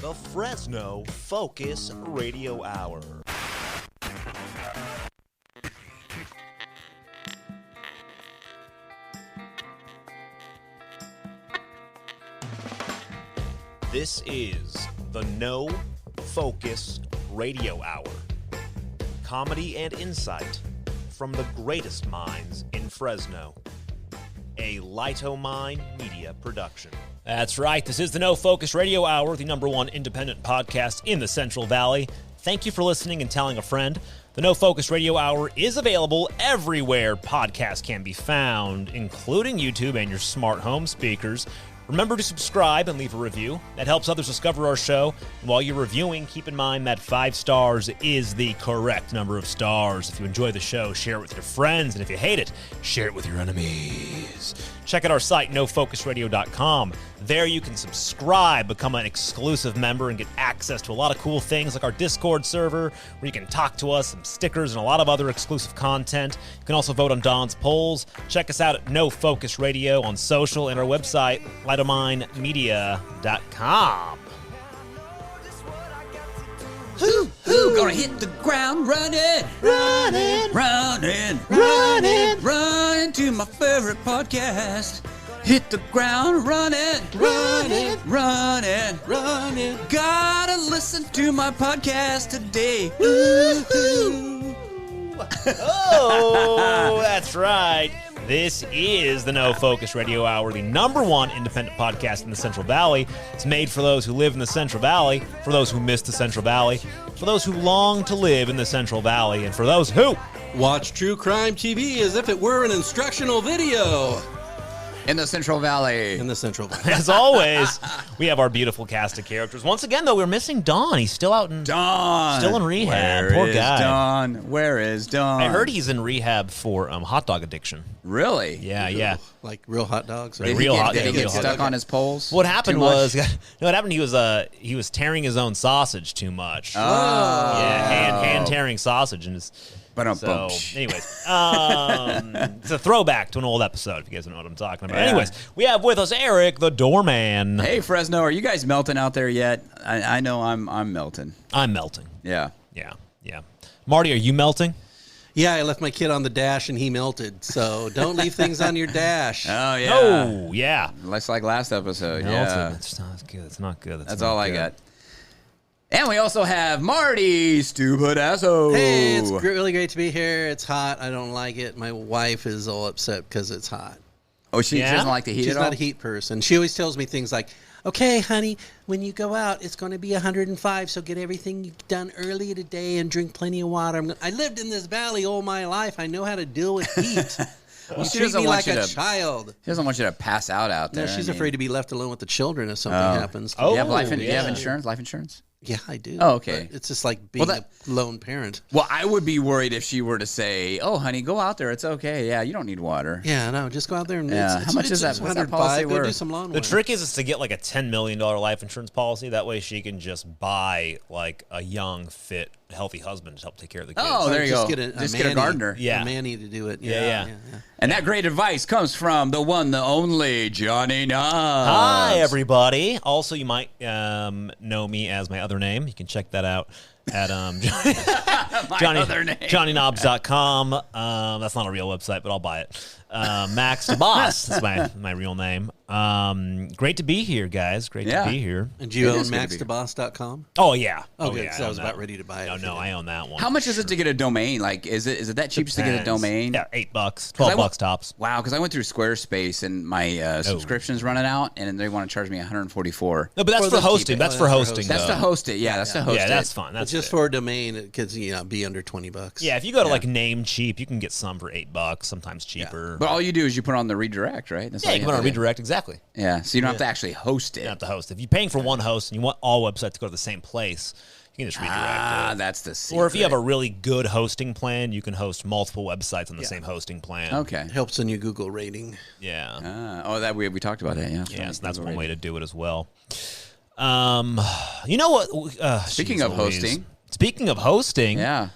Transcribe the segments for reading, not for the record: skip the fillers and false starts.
the Fresno Focus Radio Hour. This is the No Focus Radio Hour. Comedy and insight from the greatest minds in Fresno. A Lightomine Media production. That's right. This is the No Focus Radio Hour, the #1 independent podcast in the Central Valley. Thank you for listening and telling a friend. The No Focus Radio Hour is available everywhere podcasts can be found, including YouTube and your smart home speakers. Remember to subscribe and leave a review. That helps others discover our show. And while you're reviewing, keep in mind that 5 stars is the correct number of stars. If you enjoy the show, share it with your friends. And if you hate it, share it with your enemies. Check out our site, nofocusradio.com. There you can subscribe, become an exclusive member, and get access to a lot of cool things like our Discord server, where you can talk to us, some stickers, and a lot of other exclusive content. You can also vote on Don's polls. Check us out at No Focus Radio on social and our website, lightominemedia.com. Who gonna hit the ground running, running to my favorite podcast. Hit the ground running. Gotta listen to my podcast today. Oh, that's right. This is the No Focus Radio Hour, the #1 independent podcast in the Central Valley. It's made for those who live in the Central Valley, for those who miss the Central Valley, for those who long to live in the Central Valley, and for those who watch true crime TV as if it were an instructional video. In the Central Valley. As always, we have our beautiful cast of characters. Once again, though, we're missing Don. He's still out in still in rehab. Poor guy. Where is Don? I heard he's in rehab for hot dog addiction. Really? Yeah. Like real hot dogs. Did he get stuck on his poles? What happened was, he was tearing his own sausage too much. Oh. Yeah, hand tearing sausage, and so, anyways, it's a throwback to an old episode, if you guys don't know what I'm talking about. Yeah. Anyways, we have with us Eric, the Doorman. Hey, Fresno, are you guys melting out there yet? I know I'm melting. I'm melting. Yeah. Marty, are you melting? Yeah, I left my kid on the dash and he melted. So don't leave things on your dash. Oh, yeah. Oh, yeah. Less like last episode. Melted. Yeah. It's not good. It's not good. That's all I got. And we also have Marty, stupid asshole. Hey, it's really great to be here. It's hot. I don't like it. My wife is all upset because it's hot. Oh, she doesn't like the heat She's at all? not a heat person. She always tells me things like, okay, honey, when you go out, it's going to be 105, so get everything done early today and drink plenty of water. I lived in this valley all my life. I know how to deal with heat. Well, she treats me like a child. She doesn't want you to pass out there. No, she's afraid to be left alone with the children if something happens. Oh, you have you have insurance? Life insurance? Yeah, I do. Oh, okay. But it's just like being a lone parent. Well, I would be worried if she were to say, "Oh, honey, go out there. It's okay. Yeah, you don't need water." Yeah, no, just go out there and how much is that? What's that policy worth? Do some lawn The trick is to get like a $10 million life insurance policy. That way she can just buy like a young, fit, healthy husband to help take care of the kids. Oh, there you go. Just get a gardener. Yeah. A manny to do it. Yeah. And that great advice comes from the one, the only, Johnny Knobs. Hi, everybody. Also, you might know me as my other name. You can check that out at JohnnyKnobs.com. That's not a real website, but I'll buy it. Max the Boss. That's my real name. Great to be here, guys. Great to be here. And do you own MaxTheBoss.com? Oh, yeah. Okay, yeah, so I was about ready to buy it. No, I own that one. How much is it to get a domain? Like, is it that cheap to get a domain? Yeah, $8, $12 tops. Wow, because I went through Squarespace and my subscription's running out, and they want to charge me $144. No, but that's for hosting. That's for hosting. That's to host it. Yeah, that's to host it. Yeah, that's fine. That's just for a domain. It could be under $20. Yeah, if you go to like Namecheap, you can get some for $8, sometimes cheaper. But all you do is you put on the redirect, right? That's you can put on redirect, exactly. Yeah, so you don't have to actually host it. You don't have to host it. If you're paying for one host and you want all websites to go to the same place, you can just redirect it. That's the secret. Or if you have a really good hosting plan, you can host multiple websites on the same hosting plan. Okay. It helps in your Google rating. Yeah. That we talked about that, yeah. Yes, that's one way to do it as well. You know what? Speaking of hosting. Yeah.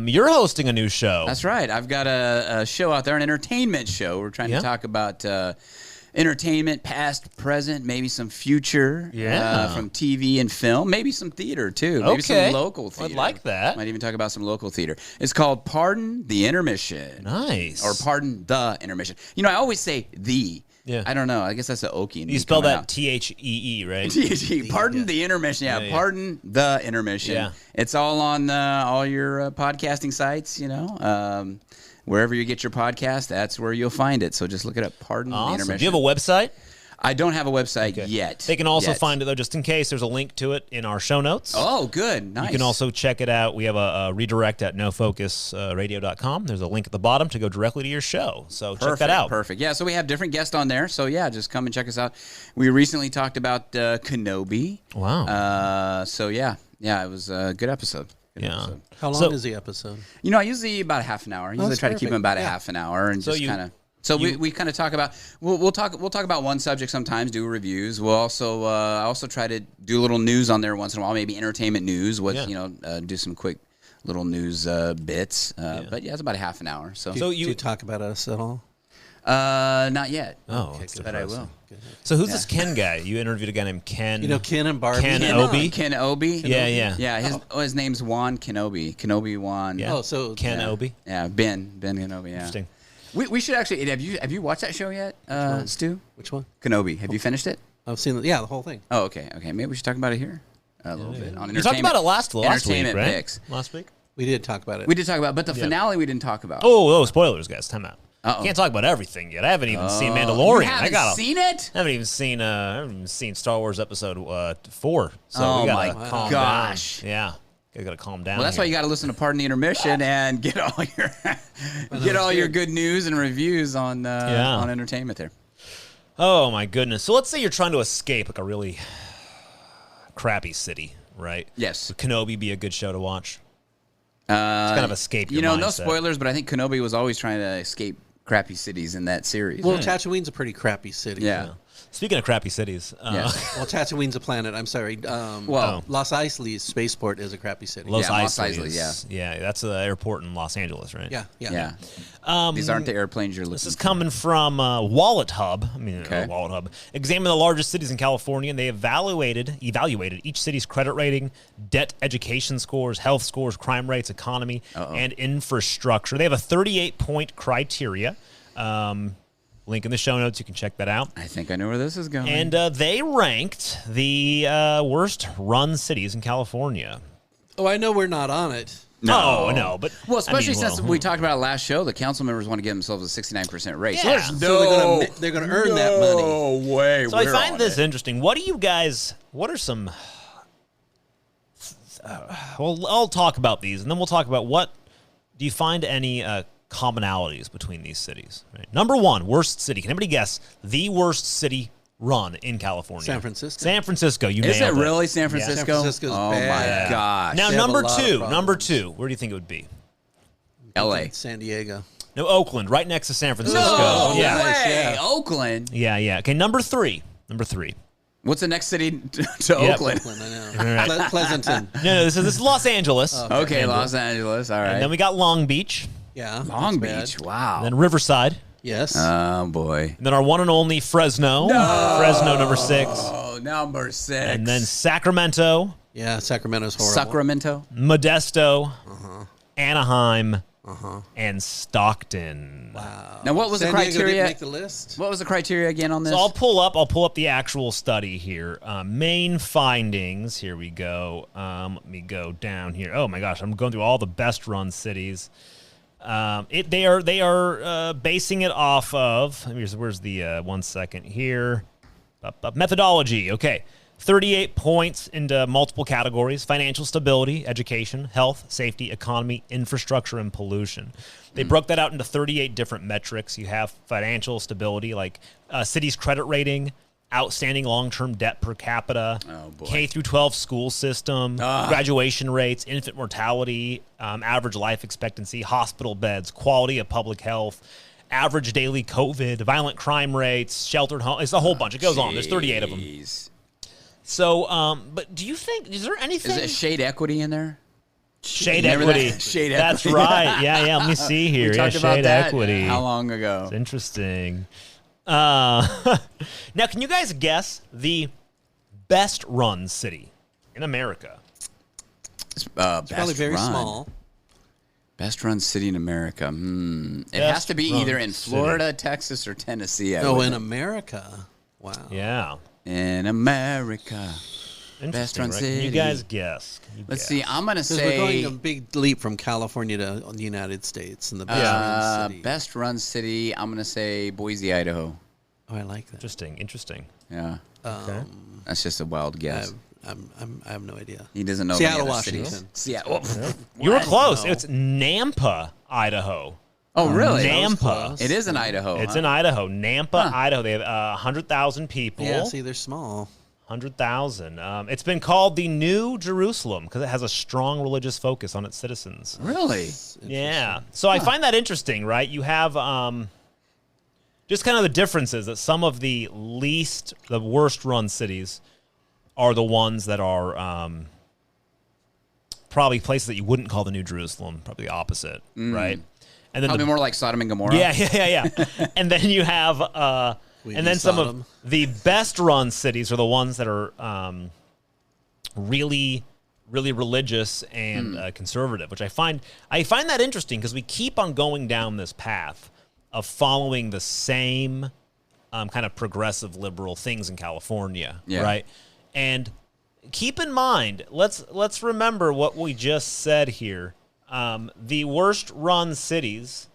You're hosting a new show. That's right. I've got a show out there, an entertainment show. We're trying to talk about entertainment, past, present, maybe some future. Yeah. From TV and film, maybe some theater too. Maybe some local theater. I'd like that. Might even talk about some local theater. It's called Pardon the Intermission. Nice. Or Pardon the Intermission. You know, I always say the. Yeah. I don't know. I guess that's an Okie. You spell that T-H-E-E, right? T-H-E. Pardon the Intermission. Yeah, Pardon the Intermission. Yeah. It's all on all your podcasting sites, you know. Wherever you get your podcast, that's where you'll find it. So just look it up. Pardon the Intermission. Do you have a website? I don't have a website yet. They can also find it, though, just in case. There's a link to it in our show notes. Oh, good. Nice. You can also check it out. We have a redirect at nofocusradio.com. There's a link at the bottom to go directly to your show. So check that out. Perfect. Yeah, so we have different guests on there. So, yeah, just come and check us out. We recently talked about Kenobi. Wow. So, yeah, it was a good episode. Episode. How long is the episode? You know, I usually about a half an hour. I usually try to keep them about a half an hour and just kind of. So we kind of talk about we'll talk about one subject sometimes, do reviews. We'll also I also try to do a little news on there once in a while, maybe entertainment news. Do some quick little news bits. But yeah, it's about a half an hour. So do you talk about us at all? Not yet. Oh, okay, but I will. So who's this Ken guy? You interviewed a guy named Ken. You know Ken and Barbie. Ken Obi. Ken Obi. Yeah. His name's Juan Kenobi. Kenobi Juan. Yeah. Oh, so Ken Obi. Yeah, Ben Kenobi. Yeah. Interesting. We should actually. Have you watched that show yet, Stu? Which one? Kenobi. Have you finished it? I've seen it. Yeah, the whole thing. Oh, okay. Maybe we should talk about it here a little bit on entertainment. You talked about it last week, entertainment right? picks. Last week. We did talk about it. We did talk about it, but the finale we didn't talk about. Oh, spoilers, guys. Time out. Uh-oh. Can't talk about everything yet. I haven't even seen Mandalorian. You haven't seen it? I haven't even seen Star Wars Episode 4. So Oh we gotta my calm gosh. down. Yeah. Gotta calm down. Well, that's why you got to listen to Pardon the Intermission and get all your good news and reviews on entertainment there. Oh my goodness. So let's say you're trying to escape like a really crappy city, right? Yes. Would Kenobi be a good show to watch? It's kind of escape your no mindset. spoilers, but I think Kenobi was always trying to escape crappy cities in that series. Well, Tatooine's a pretty crappy city. Yeah. Speaking of crappy cities, Yeah. Well, Tatooine's a planet. I'm sorry. Los Eisley's spaceport is a crappy city. Los Mos Eisley, Eisley, yeah, that's the airport in Los Angeles, right? Yeah. These aren't the airplanes you're looking This is for. coming from Wallet Hub. Okay. Wallet Hub. Examine the largest cities in California, and they evaluated each city's credit rating, debt, education scores, health scores, crime rates, economy, and infrastructure. They have a 38-point criteria. Link in the show notes. You can check that out. I think I know where this is going. And they ranked the worst run cities in California. Oh, I know we're not on it. No, but well, especially since we talked about it last show, the council members want to give themselves a 69% rate. Yeah. So they're going to earn that money. No way. So I find this interesting. What are some... well, I'll talk about these, and then we'll talk about do you find any commonalities between these cities? Right. Number one, worst city. Can anybody guess the worst city run in California? San Francisco. San Francisco. You Is it nailed really San Francisco? San Francisco's bad. My gosh. Now, They have a number lot of two, problems. where do you think it would be? LA. San Diego. No, Oakland, right next to San Francisco. No yeah. way. Oakland. Yeah. Okay, number three. What's the next city to Oakland? Oakland, I know. Pleasanton. No, this is Los Angeles. Okay, Los Angeles. All right. And then we got Long Beach, Yeah. Long that's Beach. bad. Wow. and then Riverside, Yes. Oh, boy. and then our one and only Fresno. Fresno, number 6. Oh, number 6. And then Sacramento, yeah, Sacramento's horrible. Sacramento. Modesto, Anaheim, and Stockton. Wow. Now, what was San the Diego criteria? didn't make the list? What was the criteria again on this? So I'll pull up the actual study here. Main findings. Here we go. Let me go down here. Oh my gosh, I'm going through all the best run cities. They are basing it off of. Where's the 1 second here? Methodology. Okay. 38 points into multiple categories: financial stability, education, health, safety, economy, infrastructure, and pollution. They broke that out into 38 different metrics. You have financial stability, like city's credit rating, outstanding long-term debt per capita, K through 12 school system, graduation rates, infant mortality, average life expectancy, hospital beds, quality of public health, average daily COVID, violent crime rates, sheltered home. It's a whole bunch. It goes on. There's 38 of them. So, but do you think, is there anything? Is it shade equity in there? Shade Remember equity. that? Shade That's equity. right. Yeah. Let me see here. We yeah, talked about shade that equity. how long ago? It's interesting. Now, can you guys guess the best run city in America? It's probably very small. Best run city in America. It has to be either in Florida, Texas, or Tennessee. In America. Wow. Yeah. In America. Best run city. Can you guys guess? Let's see. I'm going to say... We're going a big leap from California to the United States. And the best run city. Best run city, I'm going to say Boise, Idaho. Oh, I like that. Interesting. Yeah. Okay. That's just a wild guess. I have no idea. He doesn't know Seattle, Washington. Seattle. You were close. It's Nampa, Idaho. Oh, really? Nampa. It is in Idaho. It's in Idaho. Nampa, Idaho. They have 100,000 people. Yeah, see, they're small. 100,000. It's been called the New Jerusalem because it has a strong religious focus on its citizens. Really? Yeah. So I find that interesting, right? You have just kind of the differences that some of the worst run cities are the ones that are probably places that you wouldn't call the New Jerusalem, probably the opposite, right? And then probably more like Sodom and Gomorrah. Yeah. And then you have, and then some of the best run cities are the ones that are really, really religious and conservative, which I find that interesting because we keep on going down this path of following the same kind of progressive liberal things in California, right? And keep in mind, let's remember what we just said here. The worst run cities,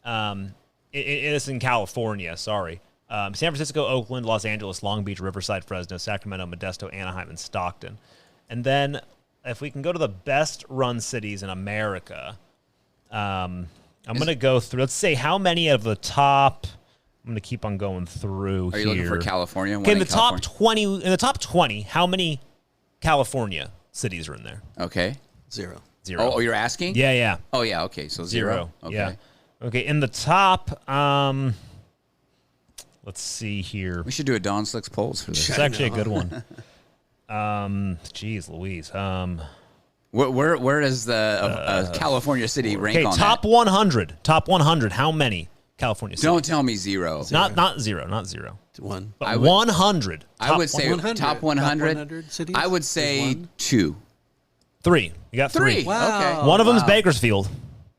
it is in California, sorry. San Francisco, Oakland, Los Angeles, Long Beach, Riverside, Fresno, Sacramento, Modesto, Anaheim, and Stockton. And then if we can go to the best run cities in America, I'm going to go through, let's say how many of the top... I'm going to keep on going through here. Are you looking for California? Okay, in the top 20, how many California cities are in there? Okay. Zero. Oh, you're asking? Yeah. Oh, yeah, okay. So zero. Okay. Yeah. Okay, in the top, let's see here. We should do a Don Slicks polls for this. It's actually a good one. Geez Louise. Where does the California city rank on top that? 100. Top 100. How many California cities? Don't tell me zero. Not zero. One. But 100. I would say 100. top 100. Top 100 cities? I would say two. 3. You got 3. Wow. Okay. One of them is Bakersfield.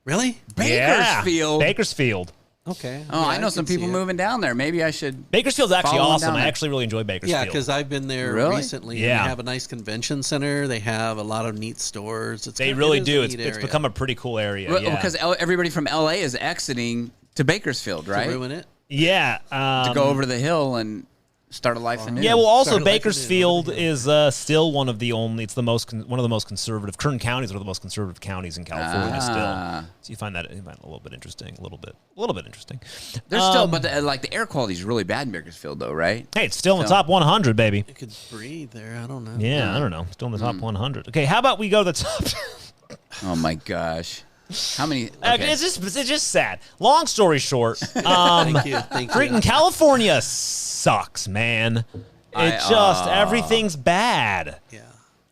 Really? Bakersfield? Yeah, Bakersfield. Okay. Oh, I know some people moving down there. Maybe I should. Bakersfield's actually awesome. I actually really enjoy Bakersfield. Yeah, because I've been there recently. Yeah. And they have a nice convention center. They have a lot of neat stores. They really do. It's become a pretty cool area. Because everybody from LA is exiting to Bakersfield, right? To ruin it? Yeah. To go over the hill and start a life anew. Yeah, well, also Bakersfield is still one of the only. It's one of the most conservative. Kern County is one of the most conservative counties in California still. So you find that a little bit interesting. A little bit interesting. There's still, but the air quality is really bad in Bakersfield, though, right? Hey, it's still in the top 100, baby. You could breathe there. I don't know. Yeah, I don't know. Still in the top 100. Okay, how about we go to the top? Oh my gosh. How many? Okay. It's just sad. Long story short, Thank you. freaking California sucks, man. Everything's bad. Yeah.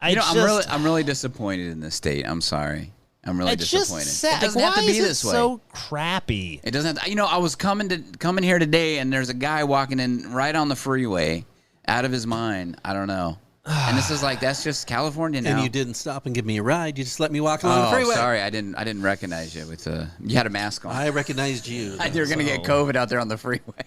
I'm really disappointed in this state. I'm sorry. I'm really disappointed. Just sad. It doesn't have to be this way. So crappy. It doesn't. I was coming here today, and there's a guy walking in right on the freeway, out of his mind. I don't know. And this is that's just California now. And you didn't stop and give me a ride. You just let me walk along the freeway. Sorry, I didn't recognize you you had a mask on. I recognized you. You were gonna get COVID out there on the freeway.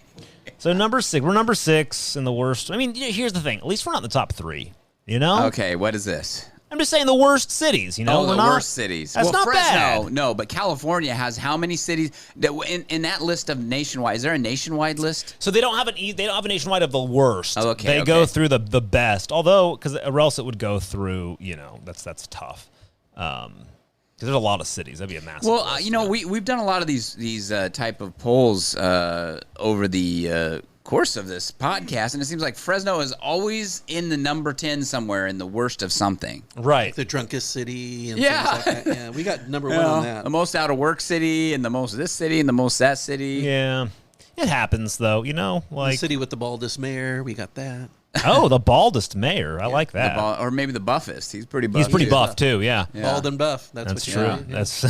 So number 6, we're number 6 in the worst. I mean, here's the thing. At least we're not in the top 3. You know? Okay, what is this? I'm just saying the worst cities. You know, the worst cities. That's not Fresno, bad. No, but California has how many cities in that list of nationwide? Is there a nationwide list? So they don't have a nationwide of the worst. Oh, okay. They go through the best. Although, or else it would go through. That's tough. Because there's a lot of cities. That'd be a massive. Well, list, we've done a lot of these type of polls over the course of this podcast, and it seems like Fresno is always in the number 10 somewhere in the worst of something. Right. The drunkest city and things like that. Yeah, we got number 1 on that. The most out of work city and the most this city and the most that city. Yeah. It happens, though. The city with the baldest mayor, we got that. Oh, the baldest mayor. I like that. Or maybe the buffest. He's pretty buff. He's pretty buff, too, yeah. Bald and buff. That's what true. That's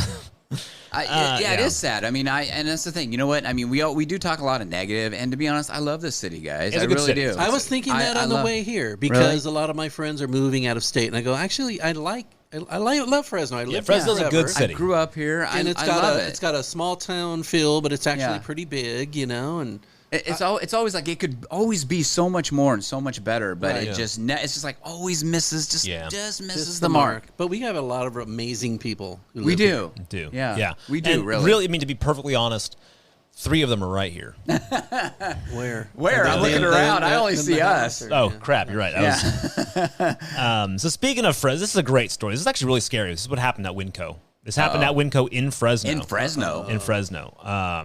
It is sad. I mean, and that's the thing. You know what? I mean, we do talk a lot of negative, and to be honest, I love this city, guys. I really do. I was thinking that on the way here because a lot of my friends are moving out of state, and I go, actually, I love Fresno. I live Fresno's a good city. I grew up here, and I love it. It's got a small town feel, but it's actually pretty big, and. It's always like it could always be so much more and so much better, but it's just like always misses the mark. But we have a lot of amazing people. We do. Yeah. We do. And really, I mean, to be perfully honest, 3 of them are right here. Where? I'm looking around. I only see us. Crap! You're right. So speaking of Fresno, this is a great story. This is actually really scary. This is what happened at Winco. This happened at Winco in Fresno. In Fresno.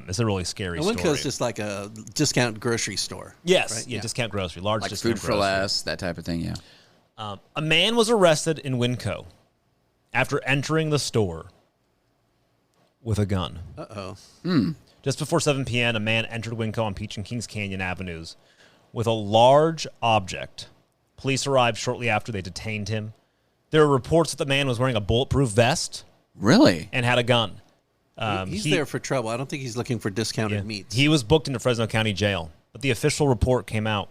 It's a really scary story. Winco's just like a discount grocery store. Yes. Right? Yeah, discount grocery. Large like discount food for less, that type of thing, yeah. A man was arrested in Winco after entering the store with a gun. Just before 7 p.m., a man entered Winco on Peach and Kings Canyon Avenues with a large object. Police arrived shortly after they detained him. There are reports that the man was wearing a bulletproof vest. Really? And had a gun. He's there for trouble. I don't think he's looking for discounted meats. He was booked into Fresno County Jail, but the official report came out.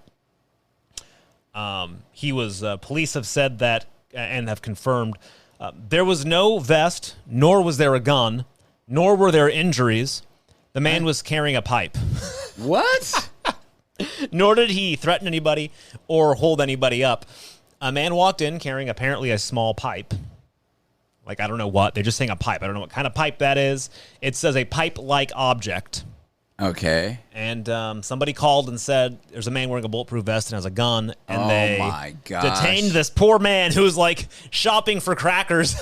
Police have said that and have confirmed there was no vest, nor was there a gun, nor were there injuries. The man was carrying a pipe. What? Nor did he threaten anybody or hold anybody up. A man walked in carrying apparently a small pipe. Like, I don't know what. They're just saying a pipe. I don't know what kind of pipe that is. It says a pipe-like object. Okay. And somebody called and said, there's a man wearing a bulletproof vest and has a gun. And they detained this poor man who was, like, shopping for crackers.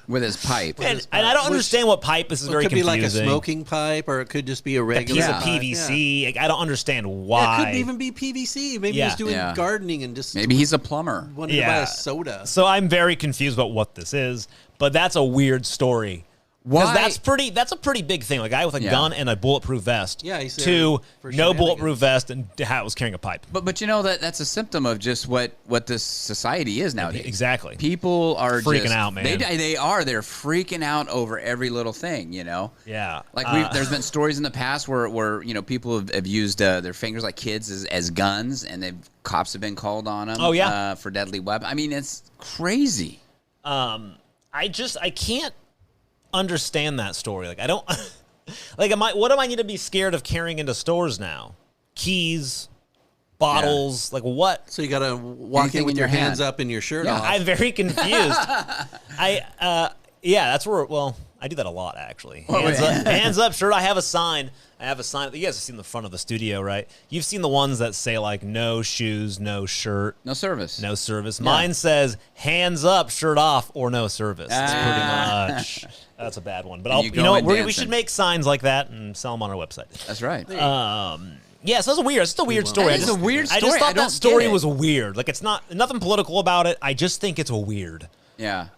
With his pipe. And I don't understand what pipe. This is very confusing. It could be like a smoking pipe, or it could just be a regular piece of PVC. Like, I don't understand why. It could even be PVC. Maybe he's doing gardening and just... Maybe he's a plumber. Wanted to buy a soda. So I'm very confused about what this is. But that's a weird story. Because that's a pretty big thing. Like a guy with a gun and a bulletproof vest. Yeah, he's to no bulletproof vest and hat was carrying a pipe. But you know that's a symptom of just what this society is nowadays. Exactly. People are freaking out, man. They are. They're freaking out over every little thing. Yeah. Like there's been stories in the past where people have used their fingers like kids as guns, and cops have been called on them. Oh yeah. For deadly weapons. I mean, it's crazy. I can't understand that story. Like, I don't like, what am I need to be scared of carrying into stores now? Keys, bottles, like what? So you got to walk in with your hands up and your shirt off. I'm very confused. That's where, I do that a lot, actually. Hands up, shirt. I have a sign. You guys have seen the front of the studio, right? You've seen the ones that say, like, no shoes, no shirt. No service. No service. Yeah. Mine says, hands up, shirt off, or no service. That's pretty much. That's a bad one. But we should make signs like that and sell them on our website. That's right. So that's a weird story. It's a weird story. I just thought that story was weird. Like, it's nothing political about it. I just think it's weird. Yeah.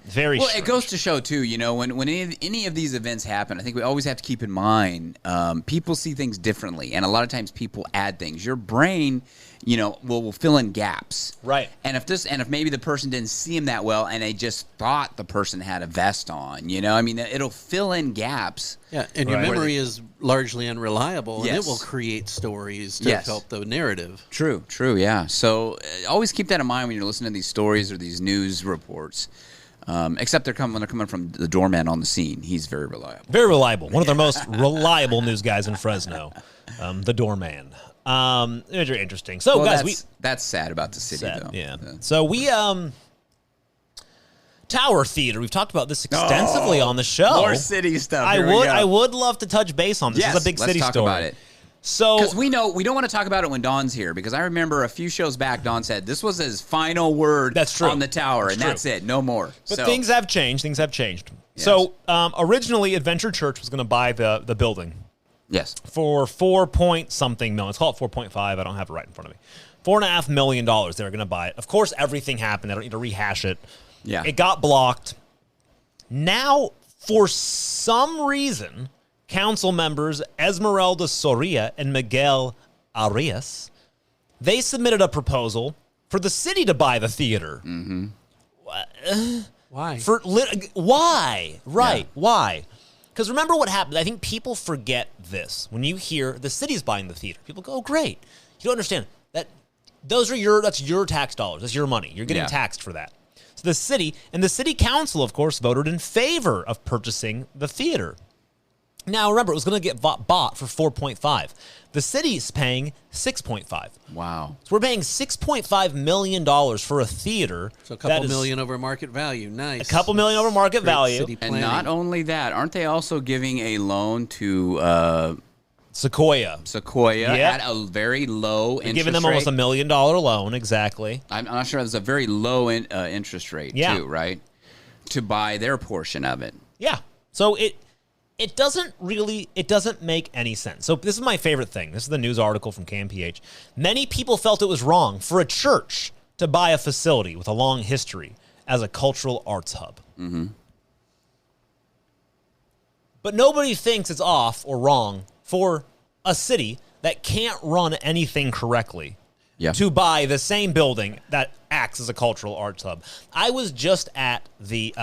Very well, strange. It goes to show, too, when any of these events happen, I think we always have to keep in mind people see things differently. And a lot of times people add things. Your brain, will fill in gaps. Right. And if maybe the person didn't see him that well and they just thought the person had a vest on, I mean, it'll fill in gaps. Yeah, and your memory is largely unreliable, and it will create stories to help the narrative. True, yeah. So always keep that in mind when you're listening to these stories or these news reports. Except when they're coming from the Doorman on the scene. He's very reliable. Very reliable. One of the most reliable news guys in Fresno, the Doorman. Very interesting. So, guys, that's sad about the city, though. Yeah. So we Tower Theater. We've talked about this extensively on the show. More city stuff. I would love to touch base on this. Yes, this is a big city let's talk story. About it. So, because we don't want to talk about it when Don's here, because I remember a few shows back, Don said this was his final word on the tower, that's it, no more. But things have changed. Yes. So originally, Adventure Church was going to buy the building. Yes. For $4-point-something million. Let's call it 4.5. I don't have it right in front of me. $4.5 million. They were going to buy it. Of course, everything happened. I don't need to rehash it. Yeah. It got blocked. Now, for some reason, council members Esmeralda Soria and Miguel Arias, they submitted a proposal for the city to buy the theater. Mm-hmm. Why? Why? Right. Yeah. Why? Because remember what happened. I think people forget this. When you hear the city's buying the theater, people go, oh, great. You don't understand that that's your tax dollars. That's your money. You're getting taxed for that. So the city and the city council, of course, voted in favor of purchasing the theater. Now, remember, it was going to get bought for $4.5. The city's paying $6.5. Wow. So we're paying $6.5 million for a theater. So a couple million over market value. Nice. A couple million over market value. And not only that, aren't they also giving a loan to Sequoia at a very low interest rate? Giving them almost $1 million loan, exactly. I'm not sure. There's a very low interest rate, too, right? To buy their portion of it. Yeah. So it doesn't make any sense. So this is my favorite thing. This is the news article from KMPH. Many people felt it was wrong for a church to buy a facility with a long history as a cultural arts hub. Mm-hmm. But nobody thinks it's off or wrong for a city that can't run anything correctly to buy the same building that acts as a cultural arts hub. I was just at the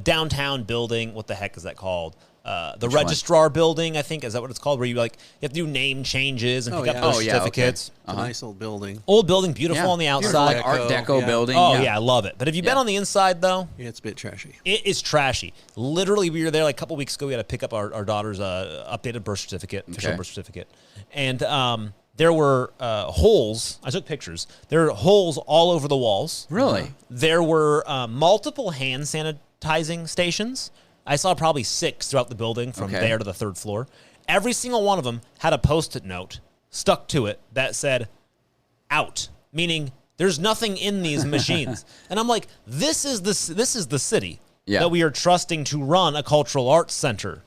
downtown building. What the heck is that called? The registrar building, I think, is that what it's called? Where you have to do name changes and pick up those certificates. Okay. It's a nice old building. Old building, beautiful on the outside. Like Art Deco building. Oh, yeah, I love it. But have you been on the inside, though? Yeah, it's a bit trashy. It is trashy. Literally, we were there like a couple weeks ago. We had to pick up our daughter's updated birth certificate, official birth certificate. And there were holes. I took pictures. There are holes all over the walls. Really? There were multiple hand sanitizing stations. I saw probably 6 throughout the building from there to the 3rd floor. Every single one of them had a Post-it note stuck to it that said, out, meaning there's nothing in these machines. And I'm like, this is the city that we are trusting to run a cultural arts center.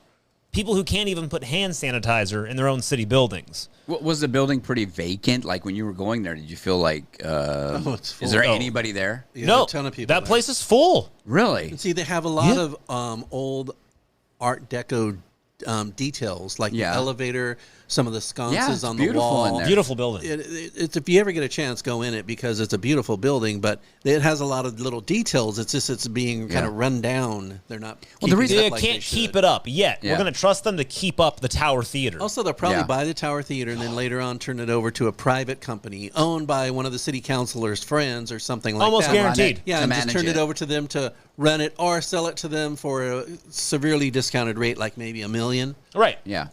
People who can't even put hand sanitizer in their own city buildings. Was the building pretty vacant? Like when you were going there, did you feel like, it's full. Is there anybody there? Yeah, no, a ton of people. That place is full. Really? See, they have a lot of old Art Deco details, like the elevator, some of the sconces on the wall. In there. Beautiful building. It's if you ever get a chance, go in it because it's a beautiful building, but it has a lot of little details. It's just it's being kind of run down. They're not. Well, the reason they can't keep it up yet. We're going to trust them to keep up the Tower Theater. Also, they'll probably buy the Tower Theater and then later on turn it over to a private company owned by one of the city councilor's friends or something like Almost that. Guaranteed. Yeah, and just turn it over to them to run it or sell it to them for a severely discounted rate, like maybe $1 million. Right. Yeah.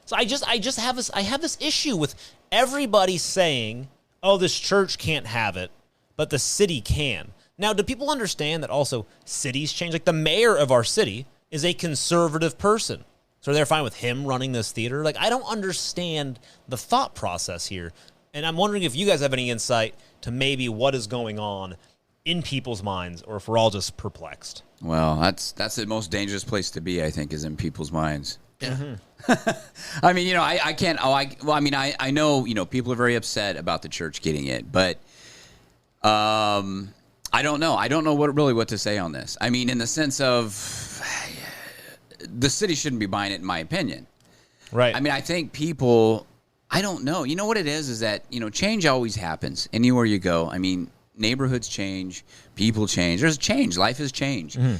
So I just have this issue with everybody saying, "Oh, this church can't have it, but the city can." Now, do people understand that also cities change? Like the mayor of our city is a conservative person, so they're fine with him running this theater. Like I don't understand the thought process here, and I'm wondering if you guys have any insight to maybe what is going on in people's minds, or if we're all just perplexed. Well, that's the most dangerous place to be, I think, is in people's minds. Yeah. Mm-hmm. I mean, I can't. I know, people are very upset about the church getting it, but I don't know. I don't know what to say on this. I mean, in the sense of the city shouldn't be buying it, in my opinion. Right. I mean, I think people. I don't know. You know what it is that change always happens anywhere you go. I mean, neighborhoods change, people change. There's change. Life has changed. Mm-hmm.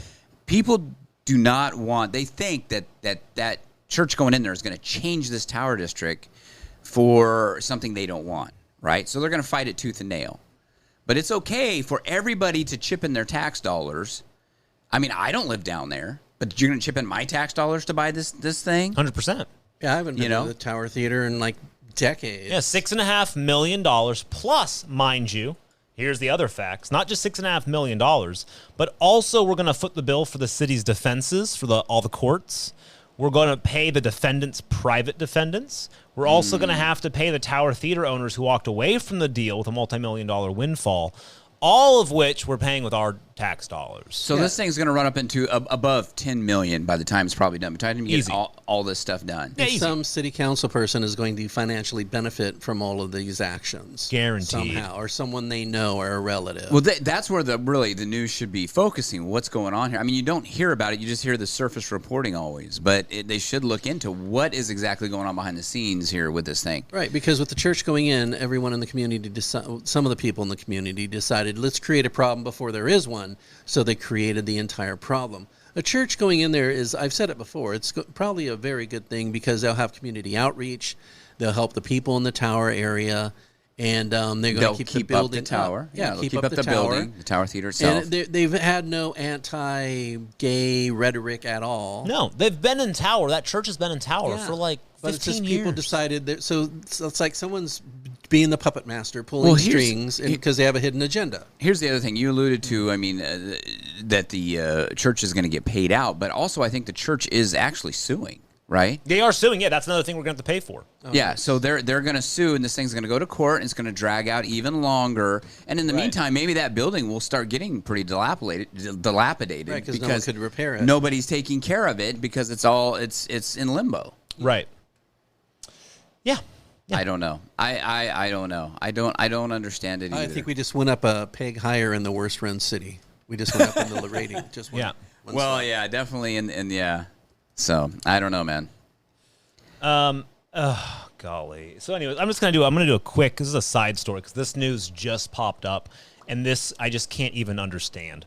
People do not want. They think that church going in there is going to change this tower district for something they don't want, right? So they're going to fight it tooth and nail. But it's okay for everybody to chip in their tax dollars. I mean, I don't live down there, but you're going to chip in my tax dollars to buy this thing? 100%. Yeah, I haven't been to the Tower Theater in like decades. Yeah, $6.5 million plus, mind you. Here's the other facts. Not just $6.5 million, but also we're going to foot the bill for the city's defenses, for all the courts. We're going to pay the defendants' private defendants. We're also going to have to pay the Tower Theater owners who walked away from the deal with a multi-million-dollar windfall, all of which we're paying with our tax dollars. So this thing's going to run up into above $10 million by the time it's probably done. By the time you get all this stuff done. Yeah, some city council person is going to financially benefit from all of these actions. Guaranteed. Somehow, or someone they know or a relative. Well, that's where the news should be focusing. What's going on here? I mean, you don't hear about it. You just hear the surface reporting always. But they should look into what is exactly going on behind the scenes here with this thing. Right, because with the church going in, everyone in the community, some of the people in the community decided, let's create a problem before there is one. So they created the entire problem. A church going in there is, I've said it before, it's probably a very good thing because they'll have community outreach. They'll help the people in the tower area. And they're going to keep the building up the tower. Yeah, keep up the building, the tower theater itself. And they've had no anti-gay rhetoric at all. No, they've been in tower. That church has been in tower for like 15 but it's just years. People decided that, so it's like someone's being the puppet master, pulling strings because they have a hidden agenda. Here's the other thing you alluded to. I mean, that the church is going to get paid out, but also I think the church is actually suing. Right? They are suing. Yeah, that's another thing we're going to have to pay for. Okay. Yeah, so they're going to sue, and this thing's going to go to court, and it's going to drag out even longer. And in the meantime, maybe that building will start getting pretty dilapidated right, because no one could repair it. Nobody's taking care of it because it's in limbo. Right. Yeah. I don't know. I don't know. I don't understand it either. I think we just went up a peg higher in the worst run city. We just went up in the rating. Just one, one well, side. yeah, definitely, and yeah. So I don't know, man. Golly. So anyways, I'm going to do a quick, this is a side story because this news just popped up and this I just can't even understand.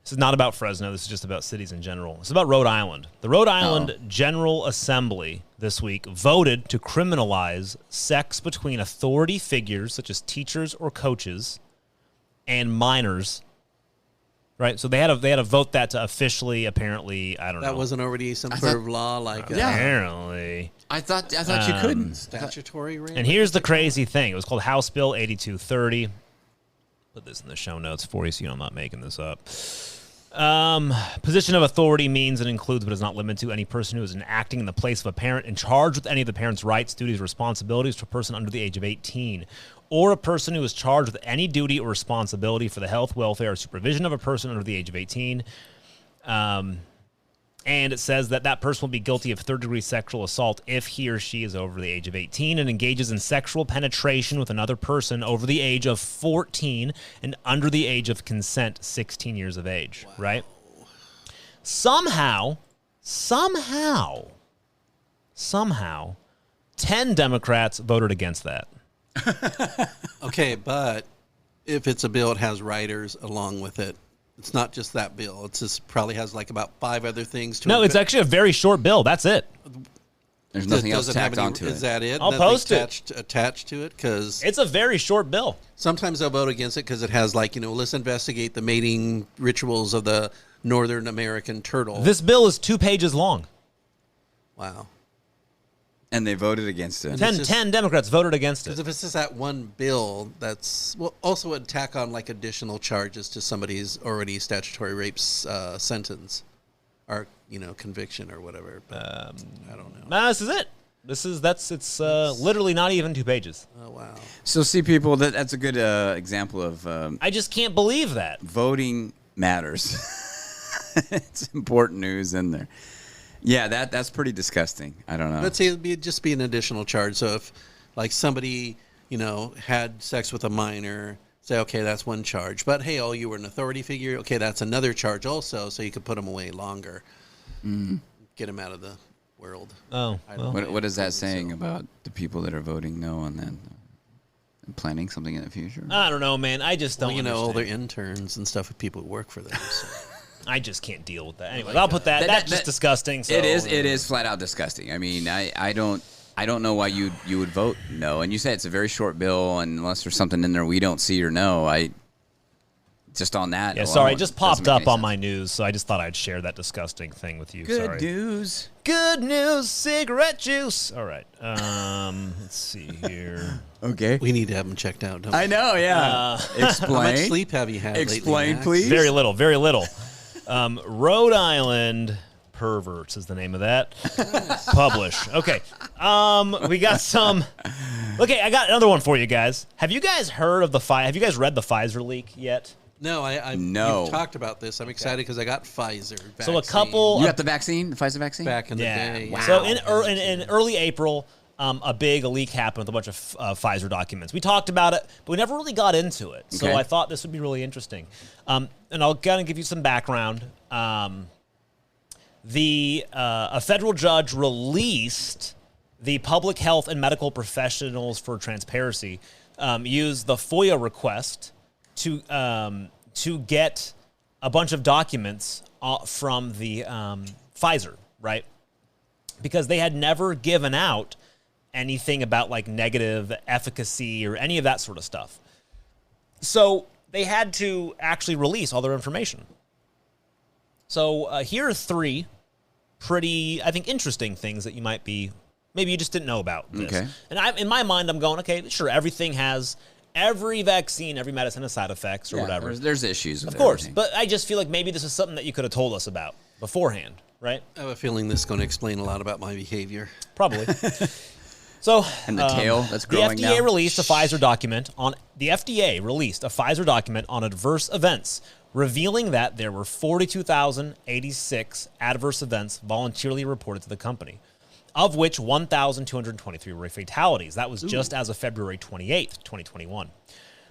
This is not about Fresno. This is just about cities in general. It's about Rhode Island. The Rhode Island General Assembly this week voted to criminalize sex between authority figures such as teachers or coaches and minors. Right, so they had to vote that to officially, apparently, I don't know. That wasn't already some sort of law, like apparently. I thought you couldn't statutory rape. And here's the crazy thing: it was called House Bill 8230. Put this in the show notes for you, so I'm not making this up. Position of authority means and includes, but is not limited to, any person who is acting in the place of a parent in charge with any of the parent's rights, duties, or responsibilities to a person under the age of 18. Or a person who is charged with any duty or responsibility for the health, welfare, or supervision of a person under the age of 18. And it says that person will be guilty of third-degree sexual assault if he or she is over the age of 18 and engages in sexual penetration with another person over the age of 14 and under the age of consent, 16 years of age, right? Somehow, 10 Democrats voted against that. Okay, but if it's a bill, it has riders along with it. It's not just that bill. It just probably has like about 5 other things to it. No, it's actually a very short bill. That's it. There's nothing else tacked onto it. Is that it? I'll post it. Attached to it? Because it's a very short bill. Sometimes they'll vote against it because it has like, let's investigate the mating rituals of the Northern American turtle. This bill is 2 pages long. Wow. And they voted against it. 10 Democrats voted against it. Because if it's just that one bill, that's also would tack on like additional charges to somebody's already statutory rape sentence or conviction or whatever. But I don't know. Nah, this is it. It's literally not even 2 pages. Oh wow. So see, people, that's a good example of. I just can't believe that Voting matters. It's important news in there. Yeah, that's pretty disgusting. I don't know. Let's say it'd just be an additional charge. So if, like, somebody, had sex with a minor, say, okay, that's one charge. But, hey, you were an authority figure. Okay, that's another charge also, so you could put them away longer. Mm-hmm. Get them out of the world. Oh. What is that saying about the people that are voting no on that? Planning something in the future? I don't know, man. I just don't understand. All their interns and stuff, people who work for them. So. I just can't deal with that. Anyway, I'll put that. That's just disgusting. So. It is flat out disgusting. I mean, I don't know why you would vote no. And you say it's a very short bill, and unless there's something in there we don't see or know, just on that. Yeah, sorry, it just popped up on my news, so I just thought I'd share that disgusting thing with you. Good news. Good news, cigarette juice. All right. Let's see here. Okay. We need to have them checked out, don't we? I know, yeah. Explain. How much sleep have you had lately? Explain, please. Very little, very little. Rhode Island Perverts is the name of that. Publish. Okay. We got some. Okay, I got another one for you guys. Have you guys heard of have you guys read the Pfizer leak yet? No, No. You've talked about this. I'm excited because I got Pfizer vaccine. So a couple. You got the vaccine, the Pfizer vaccine? Back in the day. Wow. So in early April, a big leak happened with a bunch of Pfizer documents. We talked about it, but we never really got into it. So Okay. I thought this would be really interesting. And I'll kind of give you some background. A federal judge released the Public Health and Medical Professionals for Transparency used the FOIA request to get a bunch of documents from the Pfizer, right? Because they had never given out anything about like negative efficacy or any of that sort of stuff. So they had to actually release all their information. So here are 3 pretty, I think, interesting things that you might be, maybe you just didn't know about this. Okay. And in my mind, I'm going, okay, sure, every vaccine, every medicine has side effects or whatever. There's issues with Of course, everything. but I just feel like maybe this is something that you could have told us about beforehand, right? I have a feeling this is going to explain a lot about my behavior. Probably. So, and the tail that's growing the FDA now? released a Pfizer document on adverse events, revealing that there were 42,086 adverse events voluntarily reported to the company, of which 1,223 were fatalities. That was just as of February 28th, 2021.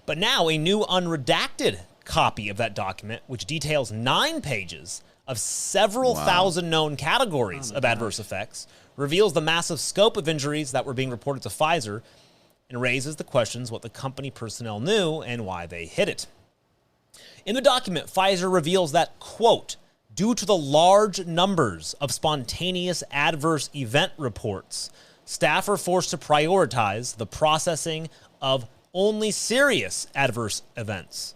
But now a new unredacted copy of that document, which details 9 pages of several thousand known categories of adverse effects, reveals the massive scope of injuries that were being reported to Pfizer and raises the questions what the company personnel knew and why they hid it. In the document, Pfizer reveals that, quote, due to the large numbers of spontaneous adverse event reports, staff are forced to prioritize the processing of only serious adverse events.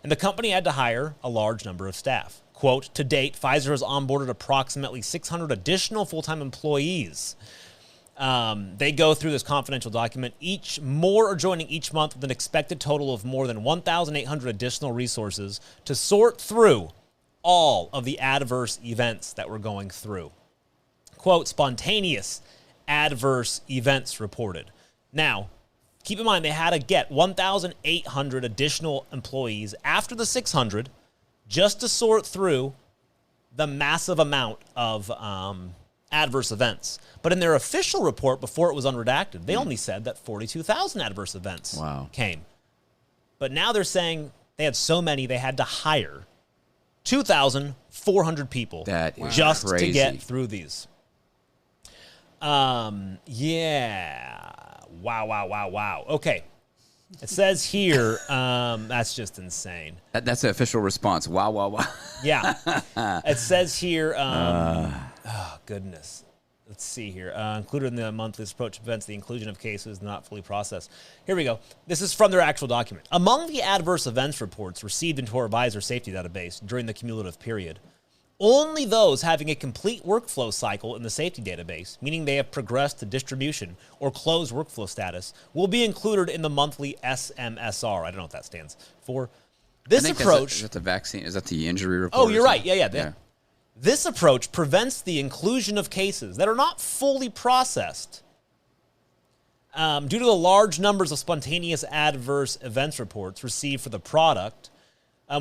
And the company had to hire a large number of staff. Quote, to date, Pfizer has onboarded approximately 600 additional full-time employees. They go through this confidential document. More are joining each month with an expected total of more than 1,800 additional resources to sort through all of the adverse events that we're going through. Quote, spontaneous adverse events reported. Now, keep in mind, they had to get 1,800 additional employees after the 600 just to sort through the massive amount of adverse events. But in their official report, before it was unredacted, they only said that 42,000 adverse events came. But now they're saying they had so many, they had to hire 2,400 people just crazy. to get through these. Wow. Okay. It says here, that's just insane. That's the official response. Wow. Yeah. It says here, oh, goodness. Let's see here. Included in the monthly approach events, the inclusion of cases not fully processed. Here we go. This is from their actual document. Among the adverse events reports received into our Pfizer safety database during the cumulative period, only those having a complete workflow cycle in the safety database, meaning they have progressed to distribution or closed workflow status, will be included in the monthly SMSR. I don't know what that stands for. This approach... Is that the vaccine? Is that the injury report? Oh, you're right. Yeah. This approach prevents the inclusion of cases that are not fully processed due to the large numbers of spontaneous adverse events reports received for the product.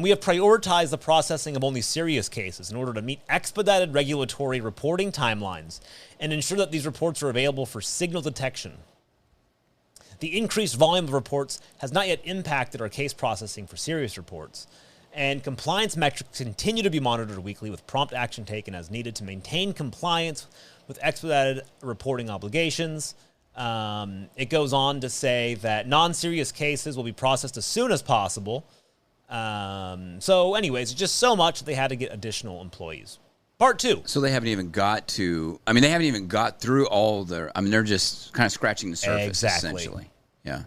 We have prioritized the processing of only serious cases in order to meet expedited regulatory reporting timelines and ensure that these reports are available for signal detection. The increased volume of reports has not yet impacted our case processing for serious reports, and compliance metrics continue to be monitored weekly with prompt action taken as needed to maintain compliance with expedited reporting obligations. It goes on to say that non-serious cases will be processed as soon as possible. So anyways, just so much that they had to get additional employees. Part 2. So they haven't even got to, they haven't even got through all their, they're just kind of scratching the surface, essentially. Yeah.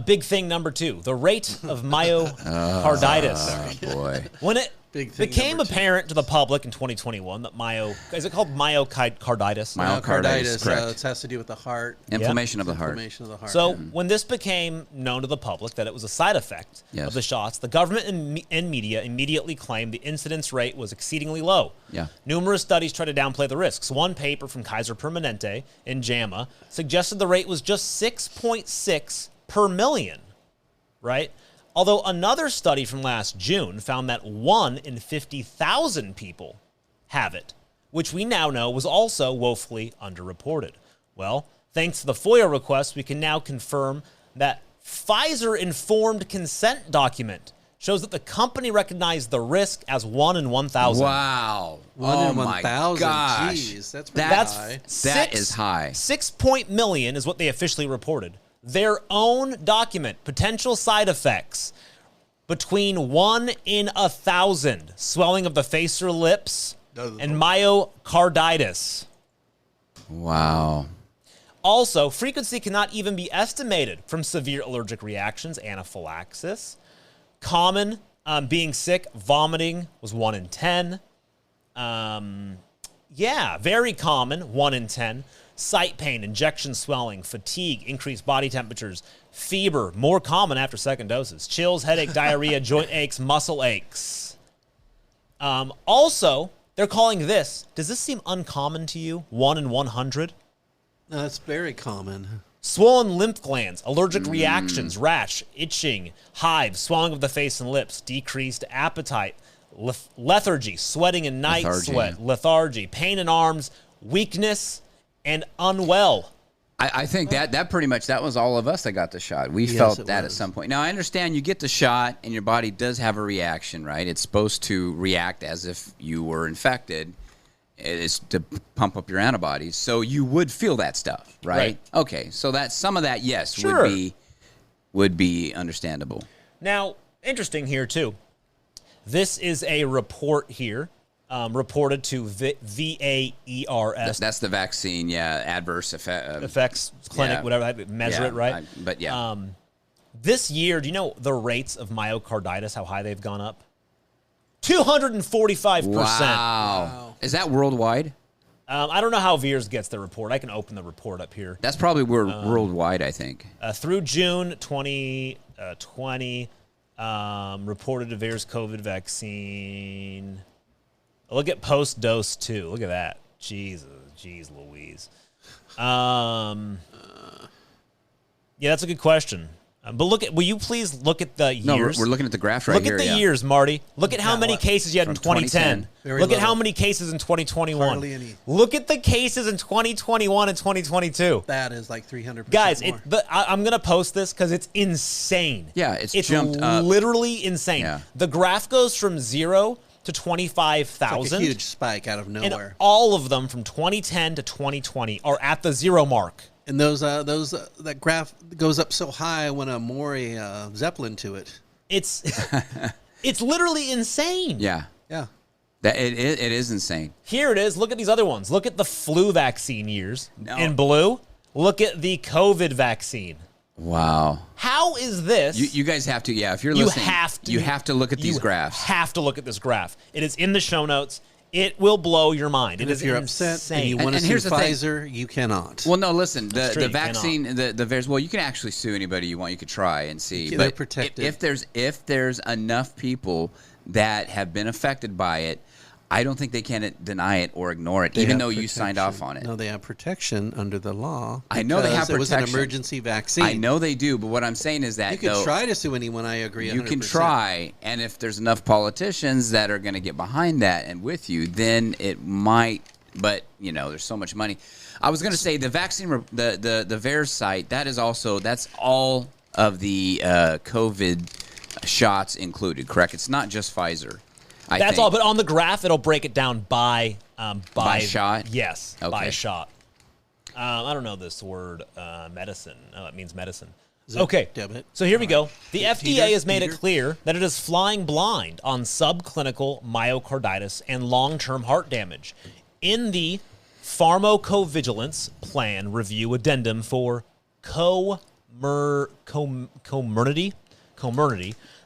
Big thing number 2, the rate of myocarditis. Oh, boy. When it became apparent to the public in 2021 that is it called myocarditis? Myocarditis, correct. it has to do with the heart. Inflammation of the heart. So when this became known to the public that it was a side effect of the shots, the government and media immediately claimed the incidence rate was exceedingly low. Yeah. Numerous studies try to downplay the risks. One paper from Kaiser Permanente in JAMA suggested the rate was just 6.6 per million, right? Although another study from last June found that 1 in 50,000 people have it, which we now know was also woefully underreported. Well, thanks to the FOIA request, we can now confirm that Pfizer-informed consent document shows that the company recognized the risk as 1 in 1,000. Wow. 1 in 1,000. Gosh. Jeez, that's pretty high. That is high. 6 million is what they officially reported. Their own document, potential side effects, between 1 in 1,000 swelling of the face or lips and myocarditis. Wow. Also, frequency cannot even be estimated from severe allergic reactions, anaphylaxis. Common, being sick, vomiting was 1 in 10. Very common, 1 in 10. Sight pain, injection swelling, fatigue, increased body temperatures, fever, more common after second doses. Chills, headache, diarrhea, joint aches, muscle aches. Also, they're calling this, does this seem uncommon to you? 1 in 100? No, that's very common. Swollen lymph glands, allergic reactions, rash, itching, hives, swelling of the face and lips, decreased appetite, lethargy, sweating and night sweat, lethargy, pain in arms, weakness, and unwell. I think that pretty much, that was all of us that got the shot. We felt that at some point. Now, I understand you get the shot and your body does have a reaction, right? It's supposed to react as if you were infected. It's to pump up your antibodies. So you would feel that stuff, right? Okay, so that some of that, yes, sure, would be understandable. Now, interesting here, too. This is a report here. Reported to VAERS. That's the vaccine, adverse effects clinic, whatever, measure it, right? This year, do you know the rates of myocarditis, how high they've gone up? 245%. Wow. Is that worldwide? I don't know how VAERS gets the report. I can open the report up here. That's probably worldwide, I think. Through June 2020, reported a VAERS COVID vaccine. Look at post-dose, too. Look at that. Jeez Louise. That's a good question. But will you please look at the years? No, we're looking at the graph right here. Look at the years, Marty. Look at how many cases you had in 2010. Look at how many cases in 2021. Hardly any. Look at the cases in 2021 and 2022. That is like 300% Guys, more. I'm going to post this because it's insane. Yeah, it's jumped up. Literally insane. Yeah. The graph goes from 0 to 25,000. It's like a huge spike out of nowhere. And all of them from 2010 to 2020 are at the 0 mark. And that graph goes up so high when a Maury Zeppelin to it. It's literally insane. Yeah. Yeah. It is insane. Here it is. Look at these other ones. Look at the flu vaccine years in blue. Look at the COVID vaccine. Wow. How is this? You guys have to, if you're listening, you have to look at these graphs. You have to look at this graph. It is in the show notes. It will blow your mind. And if you're upset and you want to sue Pfizer, you cannot. Well, no, listen. The vaccine, the VAERS. Well, you can actually sue anybody you want. You could try and see. They're protected. If there's enough people that have been affected by it, I don't think they can deny it or ignore it, even though you signed off on it. No, they have protection under the law. I know they have protection. It was an emergency vaccine. I know they do, but what I'm saying is that you can try to sue anyone. I agree. 100%. You can try, and if there's enough politicians that are going to get behind that and with you, then it might. But there's so much money. I was going to say the vaccine, the VAERS site. That's all of the COVID shots included. Correct? It's not just Pfizer. That's all, but on the graph, it'll break it down by shot? Yes, okay. By shot. I don't know this word, medicine. Oh, it means medicine. Okay, so here we go. The FDA has made it clear that it is flying blind on subclinical myocarditis and long-term heart damage. In the Pharmacovigilance Plan Review Addendum for Comirnaty,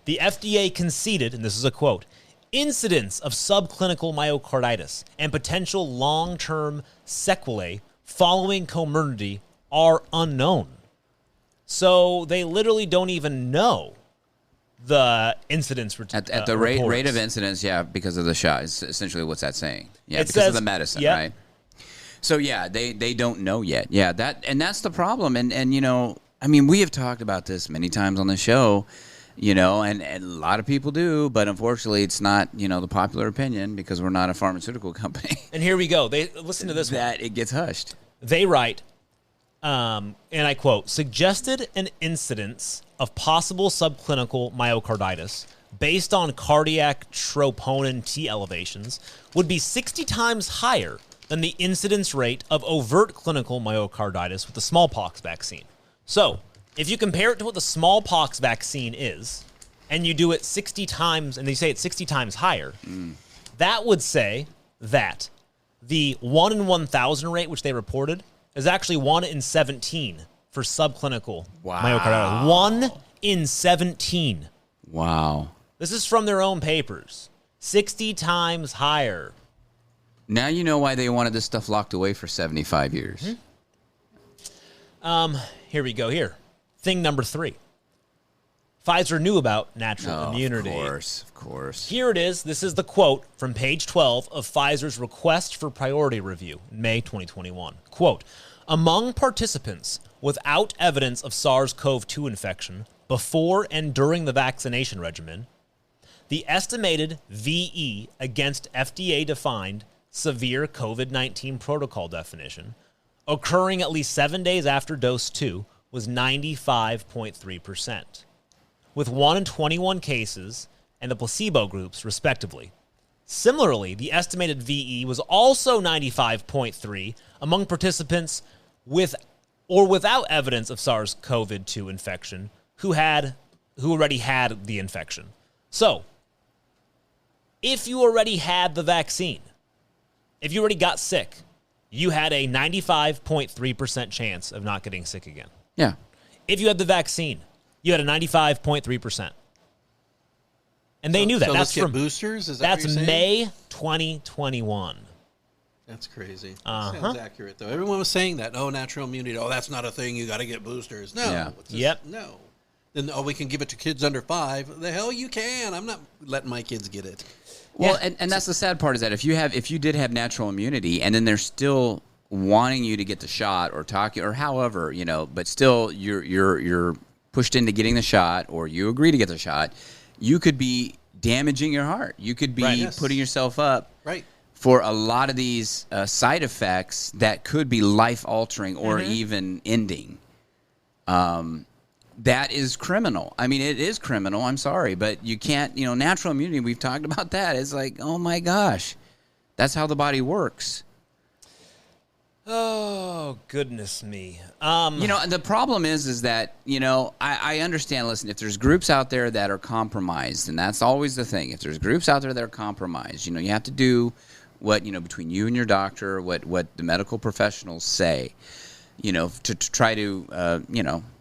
the FDA conceded, and this is a quote, incidence of subclinical myocarditis and potential long-term sequelae following Comirnaty are unknown. So they literally don't even know the incidence at the rate of incidence, because of the shot. Is essentially what's that saying? Yeah, because of the medicine, right? So they don't know yet. Yeah, that's the problem. And we have talked about this many times on the show. And a lot of people do, but unfortunately it's not, the popular opinion because we're not a pharmaceutical company. And here we go. Listen to this one. It gets hushed. They write, and I quote, suggested an incidence of possible subclinical myocarditis based on cardiac troponin T elevations would be 60 times higher than the incidence rate of overt clinical myocarditis with the smallpox vaccine. So, if you compare it to what the smallpox vaccine is, and you do it 60 times, and they say it's 60 times higher, that would say that the 1 in 1,000 rate, which they reported, is actually 1 in 17 for subclinical myocarditis. 1 in 17. Wow. This is from their own papers. 60 times higher. Now you know why they wanted this stuff locked away for 75 years. Here we go. Here. Thing number 3. Pfizer knew about natural immunity. Of course. Here it is. This is the quote from page 12 of Pfizer's request for priority review in May 2021. Quote, among participants without evidence of SARS-CoV-2 infection before and during the vaccination regimen, the estimated VE against FDA-defined severe COVID-19 protocol definition occurring at least 7 days after dose 2 was 95.3%. with 1 in 21 cases and the placebo groups, respectively. Similarly, the estimated VE was also 95.3 among participants with or without evidence of SARS-CoV-2 infection who already had the infection. So, if you already had the vaccine, if you already got sick, you had a 95.3% chance of not getting sick again. Yeah. If you had the vaccine, you had a 95.3%. And they knew that. So that's from boosters? Is that that's May 2021. That's crazy. That sounds accurate, though. Everyone was saying that. Oh, natural immunity. Oh, that's not a thing. You got to get boosters. No. Yeah. No. Then, we can give it to kids under 5. The hell you can. I'm not letting my kids get it. Well, and that's the sad part is that if you did have natural immunity and then they're still wanting you to get the shot or talking or however, but still you're pushed into getting the shot or you agree to get the shot, you could be damaging your heart. You could be putting yourself up for a lot of these side effects that could be life-altering or even ending. That is criminal. I mean, it is criminal. I'm sorry, but you can't, natural immunity, we've talked about that. It's like, oh my gosh, that's how the body works. Oh, goodness me. The problem is that, I understand, listen, if there's groups out there that are compromised, and that's always the thing, if there's groups out there that are compromised, you have to do what, between you and your doctor, what the medical professionals say, to try to,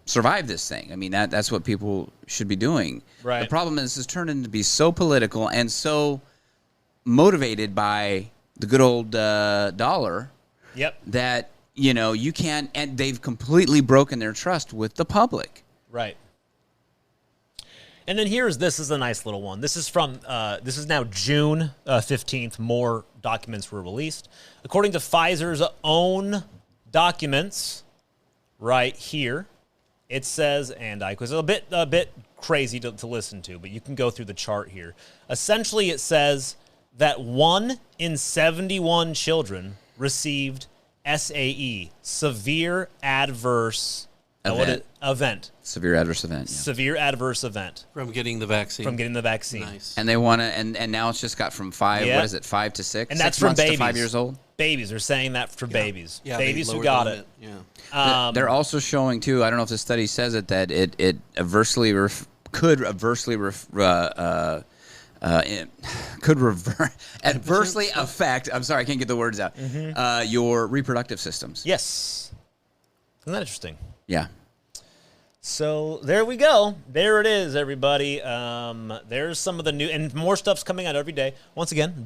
survive this thing. I mean, that's what people should be doing. Right. The problem is it's turned into be so political and so motivated by the good old dollar. Yep. That, you can't, and they've completely broken their trust with the public. Right. And then this is a nice little one. This is from, this is now June 15th. More documents were released. According to Pfizer's own documents, right here, it says, and it's a bit crazy to listen to, but you can go through the chart here. Essentially, it says that 1 in 71 children received SAE, severe adverse event. Severe adverse event. Yeah. Severe adverse event. From getting the vaccine. Nice. And they want to, and now it's just got from 5, what is it, 5 to 6? And that's 6 from months babies. to 5 years old? Babies. They're saying that for babies. Yeah, babies who got it. Yeah. They're also showing, too, I don't know if the study says it, that it could adversely affect, I'm sorry, I can't get the words out, your reproductive systems. Yes. Isn't that interesting? Yeah. So there we go. There it is, everybody. There's some of the new, and more stuff's coming out every day. Once again,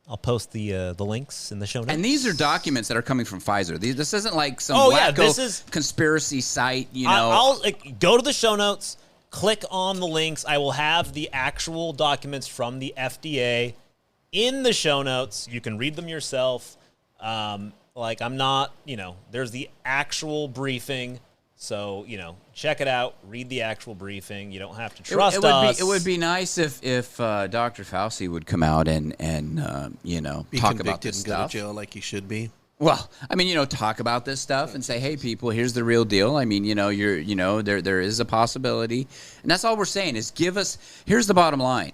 I'll post the links in the show notes. And these are documents that are coming from Pfizer. This isn't like some wacko conspiracy site, I'll go to the show notes, click on the links. I will have the actual documents from the FDA in the show notes. You can read them yourself. I'm not, there's the actual briefing. So, check it out. Read the actual briefing. You don't have to trust us. It would be nice if Dr. Fauci would come out and talk about this stuff. Be convicted and go to jail like he should be. Well, I mean, talk about this stuff and say, hey, people, here's the real deal. I mean, there is a possibility. And that's all we're saying is here's the bottom line.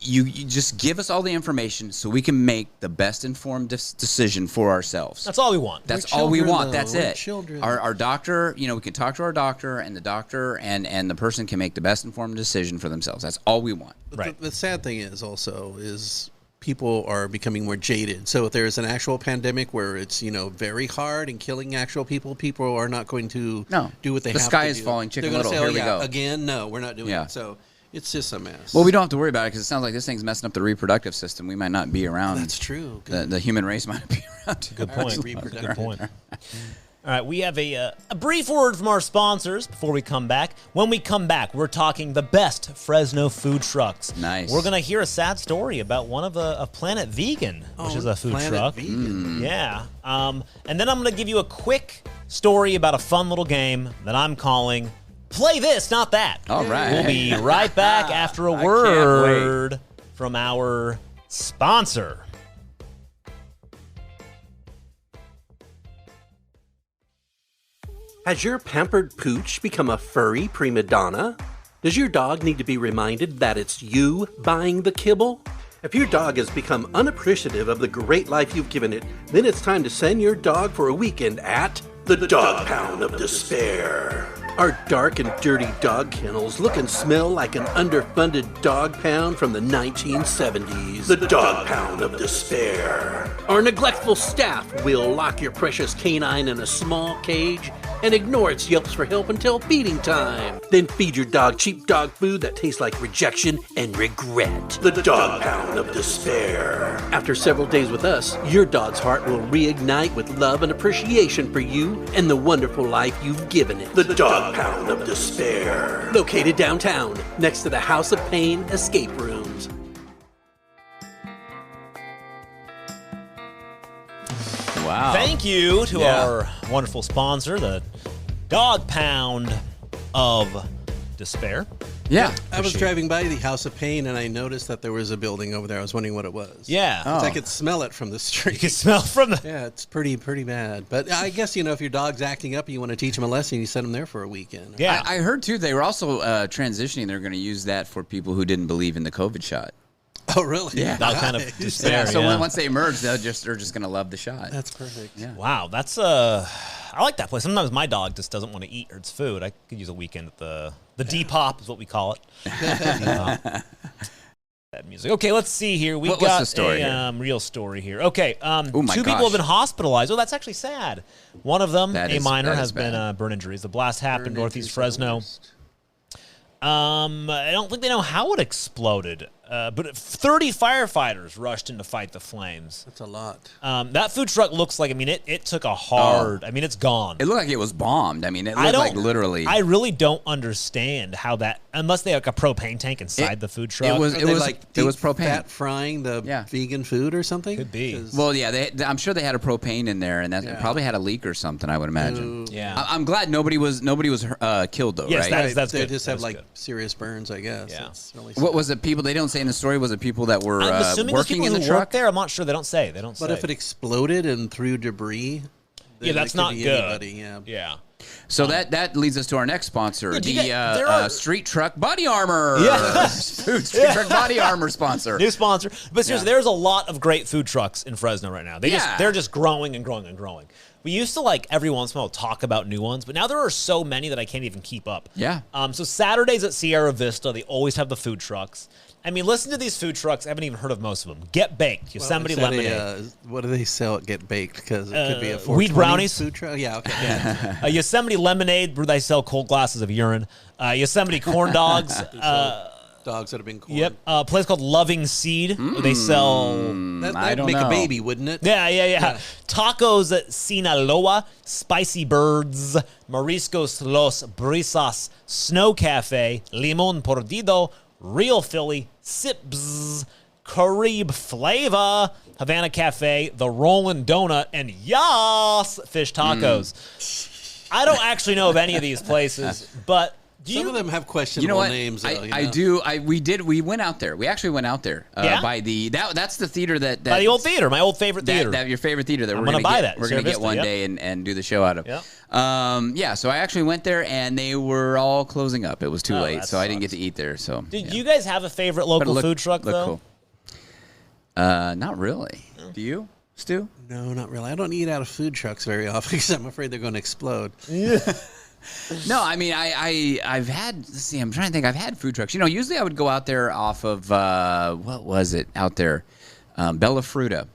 you just give us all the information so we can make the best informed decision for ourselves. That's all we want. That's all we want. That's We're it. Children. Our doctor, we can talk to our doctor, and the doctor and the person can make the best informed decision for themselves. That's all we want. Right. The sad thing is people are becoming more jaded. So if there's an actual pandemic where it's, very hard and killing actual people are not going to do what they have to do. The sky is falling, Chicken Little, here we go. Again, no, we're not doing it. So it's just a mess. Well, we don't have to worry about it because it sounds like this thing's messing up the reproductive system. We might not be around. That's true. The human race might not be around. Good point. Good point. All right, we have a brief word from our sponsors before we come back. When we come back, we're talking the best Fresno food trucks. Nice. We're going to hear a sad story about one of Planet Vegan, which is a food Planet truck. Vegan. Yeah. And then I'm going to give you a quick story about a fun little game that I'm calling Play This, Not That. All right. We'll be right back after a word from our sponsor. Has your pampered pooch become a furry prima donna? Does your dog need to be reminded that it's you buying the kibble? If your dog has become unappreciative of the great life you've given it, then it's time to send your dog for a weekend at the Dog Pound of Despair. Our dark and dirty dog kennels look and smell like an underfunded dog pound from the 1970s. The Dog Pound of Despair. Our neglectful staff will lock your precious canine in a small cage and ignore its yelps for help until feeding time. Then feed your dog cheap dog food that tastes like rejection and regret. The Dog Pound of Despair. After several days with us, your dog's heart will reignite with love and appreciation for you and the wonderful life you've given it. The Dog Pound of Despair. Located downtown, next to the House of Pain escape rooms. Wow. Thank you to our wonderful sponsor, the Dog Pound of Despair. Yeah. I was driving by the House of Pain and I noticed that there was a building over there. I was wondering what it was. Yeah. I could smell it from the street. You can smell from the... Yeah, it's pretty bad. But I guess, if your dog's acting up and you want to teach him a lesson, you send him there for a weekend. Yeah. I heard, too, they were also transitioning. They're going to use that for people who didn't believe in the COVID shot. Oh, really? Yeah. That kind of despair. So once they emerge, they're just going to love the shot. That's perfect. Yeah. Wow, that's I like that place. Sometimes my dog just doesn't want to eat its food. I could use a weekend at the Depop is what we call it. That music. Okay, let's see here. We've got the story a real story here. Okay, two my people have been hospitalized. Oh, that's actually sad. One of them, a minor, has been burn injuries. The blast happened northeast Fresno. I don't think they know how it exploded, but 30 firefighters rushed in to fight the flames. That's a lot. That food truck looks like, it took a hard, it's gone. It looked like it was bombed. It looked like literally. I really don't understand how that, unless they have a propane tank inside the food truck. It was propane. Fat frying the vegan food or something? Could be. Well, yeah, I'm sure they had a propane in there, and that probably had a leak or something, I would imagine. Yeah. I'm glad nobody was killed, though, yes, right? That's they good. just have serious burns, I guess. Yeah. Really what was it? People, they don't say in the story, was it people that were I'm assuming working people in the who work truck? there. I'm not sure. They don't say. But if it exploded and threw debris, then that's it could not be good. Anybody, Yeah. So that leads us to our next sponsor, the Street Truck Body Armor. Yeah. Street Truck Body Armor sponsor. New sponsor. But seriously, there's a lot of great food trucks in Fresno right now. They're just growing and growing and growing. We used to every once in a while talk about new ones, but now there are so many that I can't even keep up. Yeah. So Saturdays at Sierra Vista, they always have the food trucks. Listen to these food trucks. I haven't even heard of most of them. Get Baked, Yosemite Lemonade. What do they sell at Get Baked? Because it could be a Wheat brownies food truck. Yeah, okay. Yeah. Yosemite Lemonade, where they sell cold glasses of urine. Yosemite corn dogs. Dogs that have been corn. Yep. A place called Loving Seed, where they sell... That'd make a baby, wouldn't it? Yeah. Tacos at Sinaloa, Spicy Birds, Mariscos Los Brisas, Snow Cafe, Limon Perdido, Real Philly, Sips, Caribe Flavor, Havana Cafe, The Rollin' Donut, and Yas Fish Tacos. I don't actually know of any of these places, but Some of them have questionable names. Though, I do. We went out there. We actually went out there by that's the theater by the old theater, my old favorite theater. That your favorite theater that we're going to buy that. We're going to get one day and do the show out of. Yep. So I actually went there and they were all closing up. It was too late, so I didn't get to eat there. So did you guys have a favorite local food truck though? Cool. Not really. No. Do you, Stu? No, not really. I don't eat out of food trucks very often because I'm afraid they're going to explode. Yeah. No, I mean, I've had, let's see, I'm trying to think. I've had food trucks. Usually I would go out there off of, what was it out there? Bella Fruta.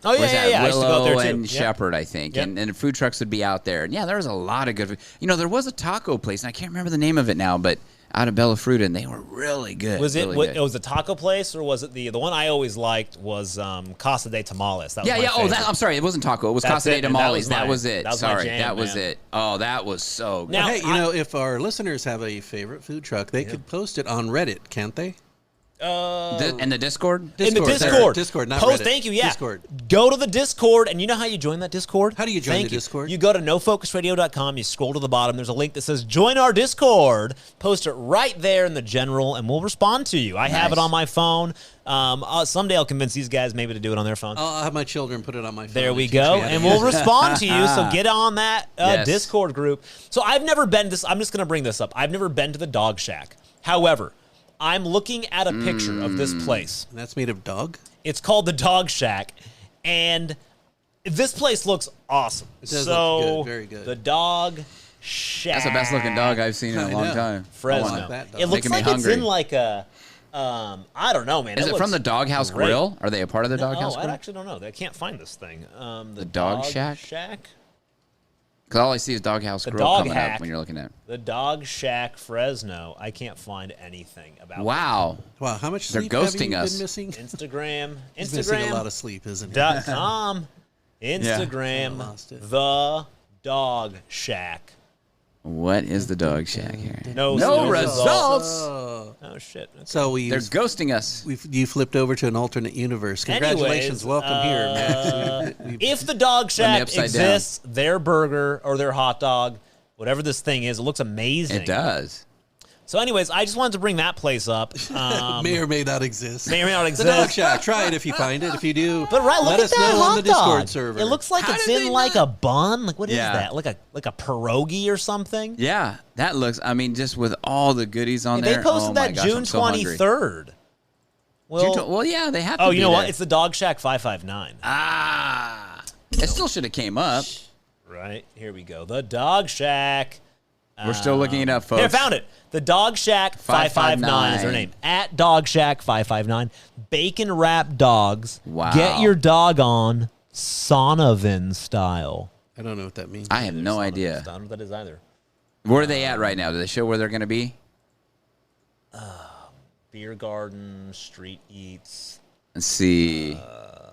Oh, yeah. Willow I used to go out there too. And Shepherd, I think. Yep. And food trucks would be out there. And there was a lot of good food. There was a taco place, and I can't remember the name of it now, but out of Bella Fruta, and they were really good. Was it? Really good. It was a taco place, or was it the one I always liked was Casa de Tamales? That was my favorite. I'm sorry, it wasn't taco. It was Casa de Tamales. That was it. That was it. Oh, that was so good. Now, hey, if our listeners have a favorite food truck, they could post it on Reddit, can't they? In the Discord? In the Discord. Discord, not Post, Reddit. Thank you, yeah. Discord. Go to the Discord, and you know how you join that Discord? How do you join the Discord? You go to nofocusradio.com, you scroll to the bottom, there's a link that says, join our Discord. Post it right there in the general, and we'll respond to you. I have it on my phone. Someday I'll convince these guys maybe to do it on their phone. I'll have my children put it on my phone. There we go, and we'll respond to you, so get on that Discord group. So I've never been to, I'm just going to bring this up. I've never been to the Dog Shack. However, I'm looking at a picture of this place. That's made of dog? It's called the Dog Shack, and this place looks awesome. It does look good, very good. The Dog Shack. That's the best looking dog I've seen in a long time. Fresno. It looks like it's in like a, I don't know, man. Is it from the Doghouse Grill? Are they a part of the Doghouse Grill? I actually don't know. I can't find this thing. The Dog Shack? Because all I see is Doghouse Grill coming up when you're looking at it. The Dog Shack Fresno. I can't find anything about Wow, how much sleep They're ghosting have you us. Been missing? Instagram. He's missing a lot of sleep, isn't he? .com. Instagram. The Dog Shack. What is the Dog Shack here? No results. Oh, shit. Okay. So they're ghosting us. You flipped over to an alternate universe. Congratulations. Welcome here, Max. If the Dog Shack exists, their burger or their hot dog, whatever this thing is, it looks amazing. It does. So anyways, I just wanted to bring that place up. May or may not exist. May or may not exist. The Dog Shack. Try it if you find it. If you do, but let us know on the Discord server. It looks like it's in like a bun. Like what is that? Like a pierogi or something? Yeah, that looks. I mean, just with all the goodies on there. They posted that June 23rd. Well, yeah, they have to. Oh, you know what? It's the Dog Shack 559. It still should have came up. Right here we go. The Dog Shack. We're still looking it up, folks. Here, I found it. The Dog Shack 559 is their name. At Dog Shack 559. Bacon wrapped dogs. Wow. Get your dog on Sonovan style. I don't know what that means. I have no idea. I don't know what that is either. Where are they at right now? Do they show where they're going to be? Beer garden, street eats. Let's see.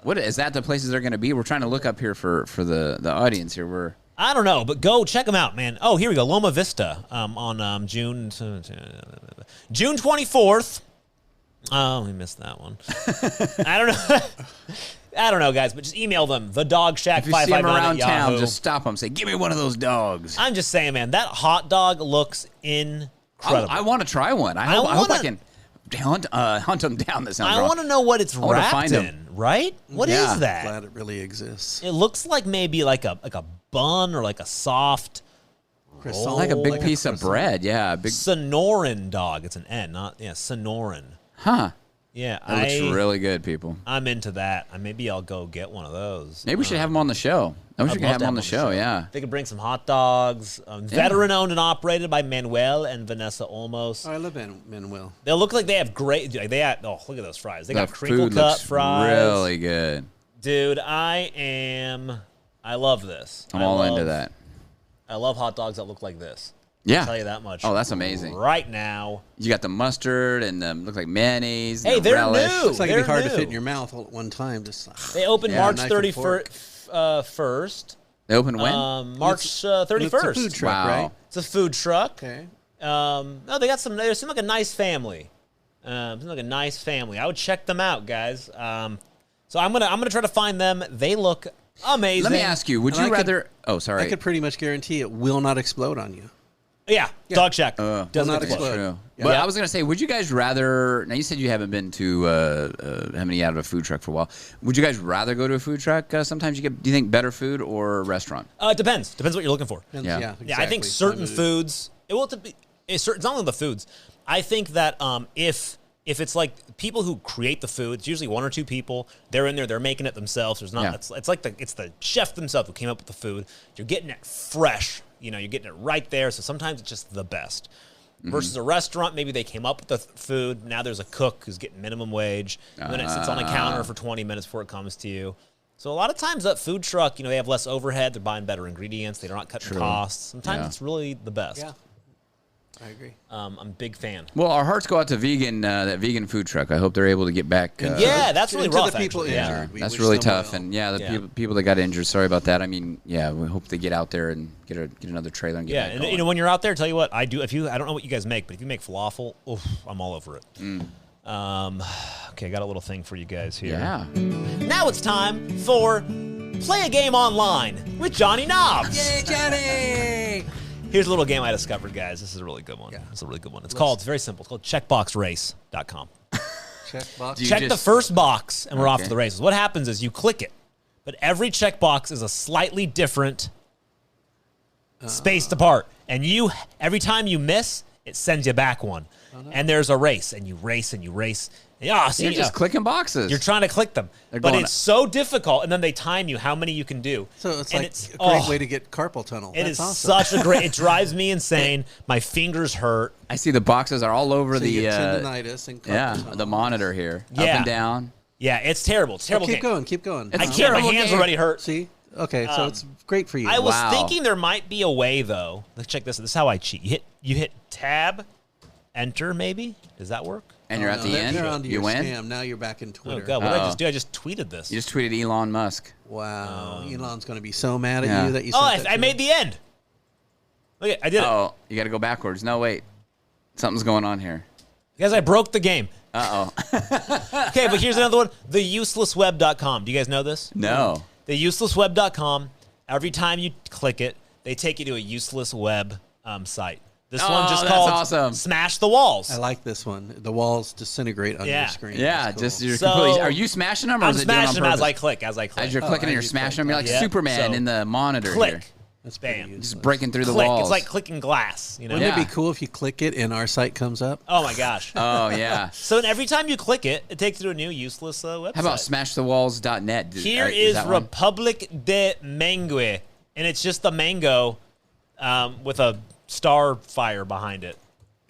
What is that? The places they're going to be? We're trying to look up here for the audience here. I don't know, but go check them out, man. Oh, here we go. Loma Vista on June 24th. Oh, we missed that one. I don't know. I don't know, guys, but just email them. The Dog Shack 559 If you see them around Yahoo. town, just stop them. Say, give me one of those dogs. I'm just saying, man, that hot dog looks incredible. I want to try one. I hope I can hunt them down. I want to know what it's wrapped in, right? What is that? I'm glad it really exists. It looks like maybe like a bun or like a soft croissant. Like a big piece of bread. Yeah. Big Sonoran dog. It's an N, not Sonoran. Huh. Yeah. That looks really good, people. I'm into that. Maybe I'll go get one of those. Maybe we should have them on the show. I wish we could have them on the show, yeah. They could bring some hot dogs. Veteran owned and operated by Manuel and Vanessa Olmos. Oh, I love Manuel. They look like they have great. Look at those fries. They got crinkle cut fries. Really good. Dude, I love this. I'm all into that. I love hot dogs that look like this. Yeah. I'll tell you that much. Oh, that's amazing. Right now. You got the mustard and look like mayonnaise. Hey, they're relish. new. Looks like it'd be hard to fit in your mouth all at one time. They opened March 31st. They opened when? March 31st. It's a food truck, right? It's a food truck. Okay. No, they got some. They seem like a nice family. I would check them out, guys. So I'm gonna try to find them. They look amazing. Let me ask you: would you rather? Oh, sorry. I could pretty much guarantee it will not explode on you. Yeah, Dog Shack does not explode. True. Yeah. But I was going to say, would you guys rather... Now, you said you haven't been to... haven't eaten out of a food truck for a while. Would you guys rather go to a food truck? Sometimes you get... Do you think better food or restaurant? It depends. Depends what you're looking for. Yeah, exactly. I think certain foods... It's not only the foods. I think that if it's like people who create the food, it's usually one or two people. They're in there. They're making it themselves. There's not. Yeah. It's like it's the chef themselves who came up with the food. You're getting it fresh. You're getting it right there. So sometimes it's just the best. Versus a restaurant, maybe they came up with the food. Now there's a cook who's getting minimum wage. And then it sits on a counter for 20 minutes before it comes to you. So a lot of times that food truck, they have less overhead. They're buying better ingredients. They're not cutting costs. Sometimes it's really the best. Yeah. I agree. I'm a big fan. Well, our hearts go out to that vegan food truck. I hope they're able to get back. That's really rough. The people injured. That's really tough. Well. And the people that got injured. Sorry about that. I mean, we hope they get out there and get another trailer and get back going. And when you're out there, tell you what I do. I don't know what you guys make, but if you make falafel, I'm all over it. Okay, I got a little thing for you guys here. Yeah. Now it's time for Play a Game Online with Johnny Knobs. Yay, Johnny! Here's a little game I discovered, guys. This is a really good one. Yeah. It's a really good one. It's very simple. It's called checkboxrace.com. Check the first box, and we're off to the races. What happens is you click it, but every checkbox is a slightly different spaced apart. And every time you miss, it sends you back one. Oh, no. And there's a race, and you race, and you race. Yeah, so you're just clicking boxes. You're trying to click them. But it's so difficult, and then they time you how many you can do. So it's a great way to get carpal tunnel. It such a great... It drives me insane. My fingers hurt. I see the boxes are all over the... tendonitis and carpal tunnel. The monitor here. Up and down. Yeah, it's terrible. It's terrible. Keep going. I can't. My hands already hurt. See? Okay, so it's great for you. I was thinking there might be a way, though. Let's check this. This is how I cheat. You hit tab, enter, maybe? Does that work? And you're at the end. You win. Scam. Now you're back in Twitter. Oh God! What did I just do? I just tweeted this. You just tweeted Elon Musk. Wow! Elon's going to be so mad at you that you. I made the end. Look, I did it. Oh, you got to go backwards. No, wait. Something's going on here. Guys, I broke the game. Okay, but here's another one. TheUselessWeb.com. Do you guys know this? No. TheUselessWeb.com. Every time you click it, they take you to a useless web site. This one just called awesome. Smash the Walls. I like this one. The walls disintegrate on your screen. Yeah, cool. You're completely... Are you smashing them? Or I'm is smashing them as I click. As you're clicking and you're smashing them, you're like Superman in the monitor click. Here. That's bam. Just breaking through the walls. It's like clicking glass. Wouldn't it be cool if you click it and our site comes up? Oh, my gosh. Oh, yeah. So every time you click it, it takes you to a new useless website. How about smashthewalls.net? Here is Republic de Mangue, and it's just the mango with a star fire behind it.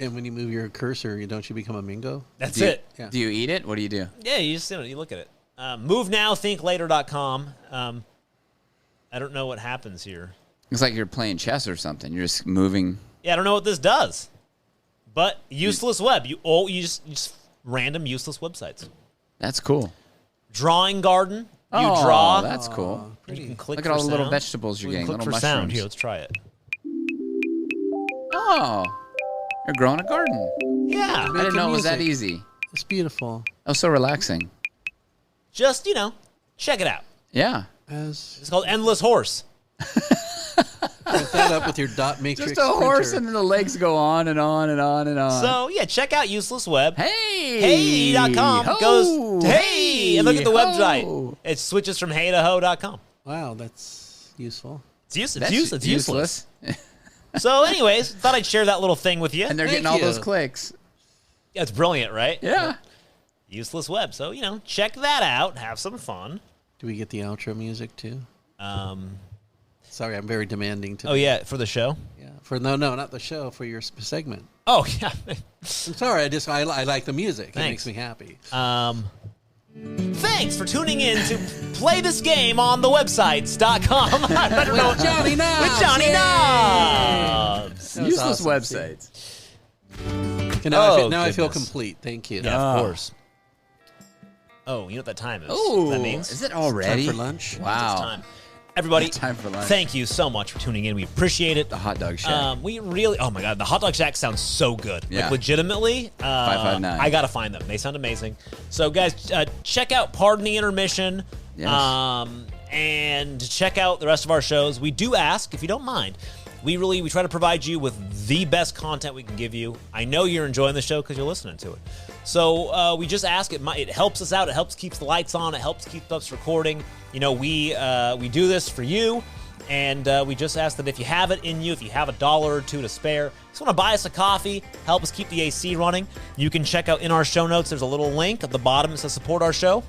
And when you move your cursor, don't you become a mingo? That's it. Yeah. Do you eat it? What do you do? Yeah, you just you look at it. MoveNowThinkLater.com. I don't know what happens here. It's like you're playing chess or something. You're just moving. Yeah, I don't know what this does. But useless web. You just random useless websites. That's cool. Drawing Garden. You draw. That's cool. You can click Look at all the little vegetables you're getting. Click little for mushrooms. sound. Here, let's try it. Oh, you're growing a garden. Yeah. I didn't know it was that easy. It's beautiful. Oh, so relaxing. Just, check it out. Yeah. It's called Endless Horse. Set that up with your dot matrix. Just a horse and then the legs go on and on and on and on. So, yeah, check out Useless Web. Hey! Hey.com goes to hey! And look at the website. It switches from hey to ho.com. Wow, that's useful. It's useless. So, anyways, thought I'd share that little thing with you. And they're getting all those clicks. Yeah, it's brilliant, right? Yeah. Useless Web. So, check that out. Have some fun. Do we get the outro music, too? Sorry, I'm very demanding today. Oh, yeah, for the show? Yeah. No, not the show, for your segment. Oh, yeah. I'm sorry, I like the music. Thanks. It makes me happy. Thanks for tuning in to Play This Game on the websites.com. With Johnny Knobs. With Johnny Knobs. Useless websites. Now I feel complete. Thank you. Yeah, of course. Oh, you know what that time is? Oh, that means? Is it already? It's time for lunch. Wow. It's time. Everybody, time for lunch. Thank you so much for tuning in. We appreciate it. The Hot Dog Shack. We really, oh my God, the Hot Dog Shack sounds so good. Yeah. Like legitimately, 559. I got to find them. They sound amazing. So guys, check out Pardon the Intermission. Yes. And check out the rest of our shows. We do ask, if you don't mind, we try to provide you with the best content we can give you. I know you're enjoying the show because you're listening to it. So we just ask, it helps us out. It helps keep the lights on. It helps keep us recording. You know, we do this for you. And we just ask that if you have it in you, if you have $1 or $2 to spare, just want to buy us a coffee, help us keep the AC running, you can check out in our show notes. There's a little link at the bottom that says support our show.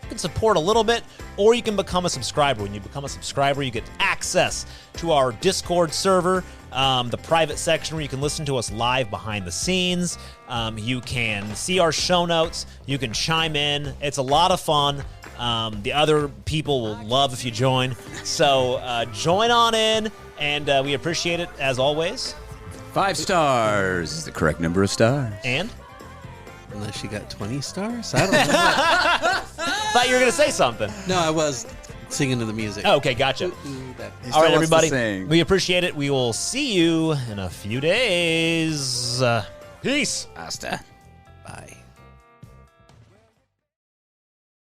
You can support a little bit, or you can become a subscriber. When you become a subscriber, you get access to our Discord server, the private section where you can listen to us live behind the scenes. You can see our show notes. You can chime in. It's a lot of fun. The other people will love if you join. So join on in, and we appreciate it as always. 5 stars is the correct number of stars. And? Unless you got 20 stars? I don't know. Thought you were going to say something. No, I was singing to the music. Oh, okay, gotcha. All right, everybody. We appreciate it. We will see you in a few days. Peace. Hasta. Bye.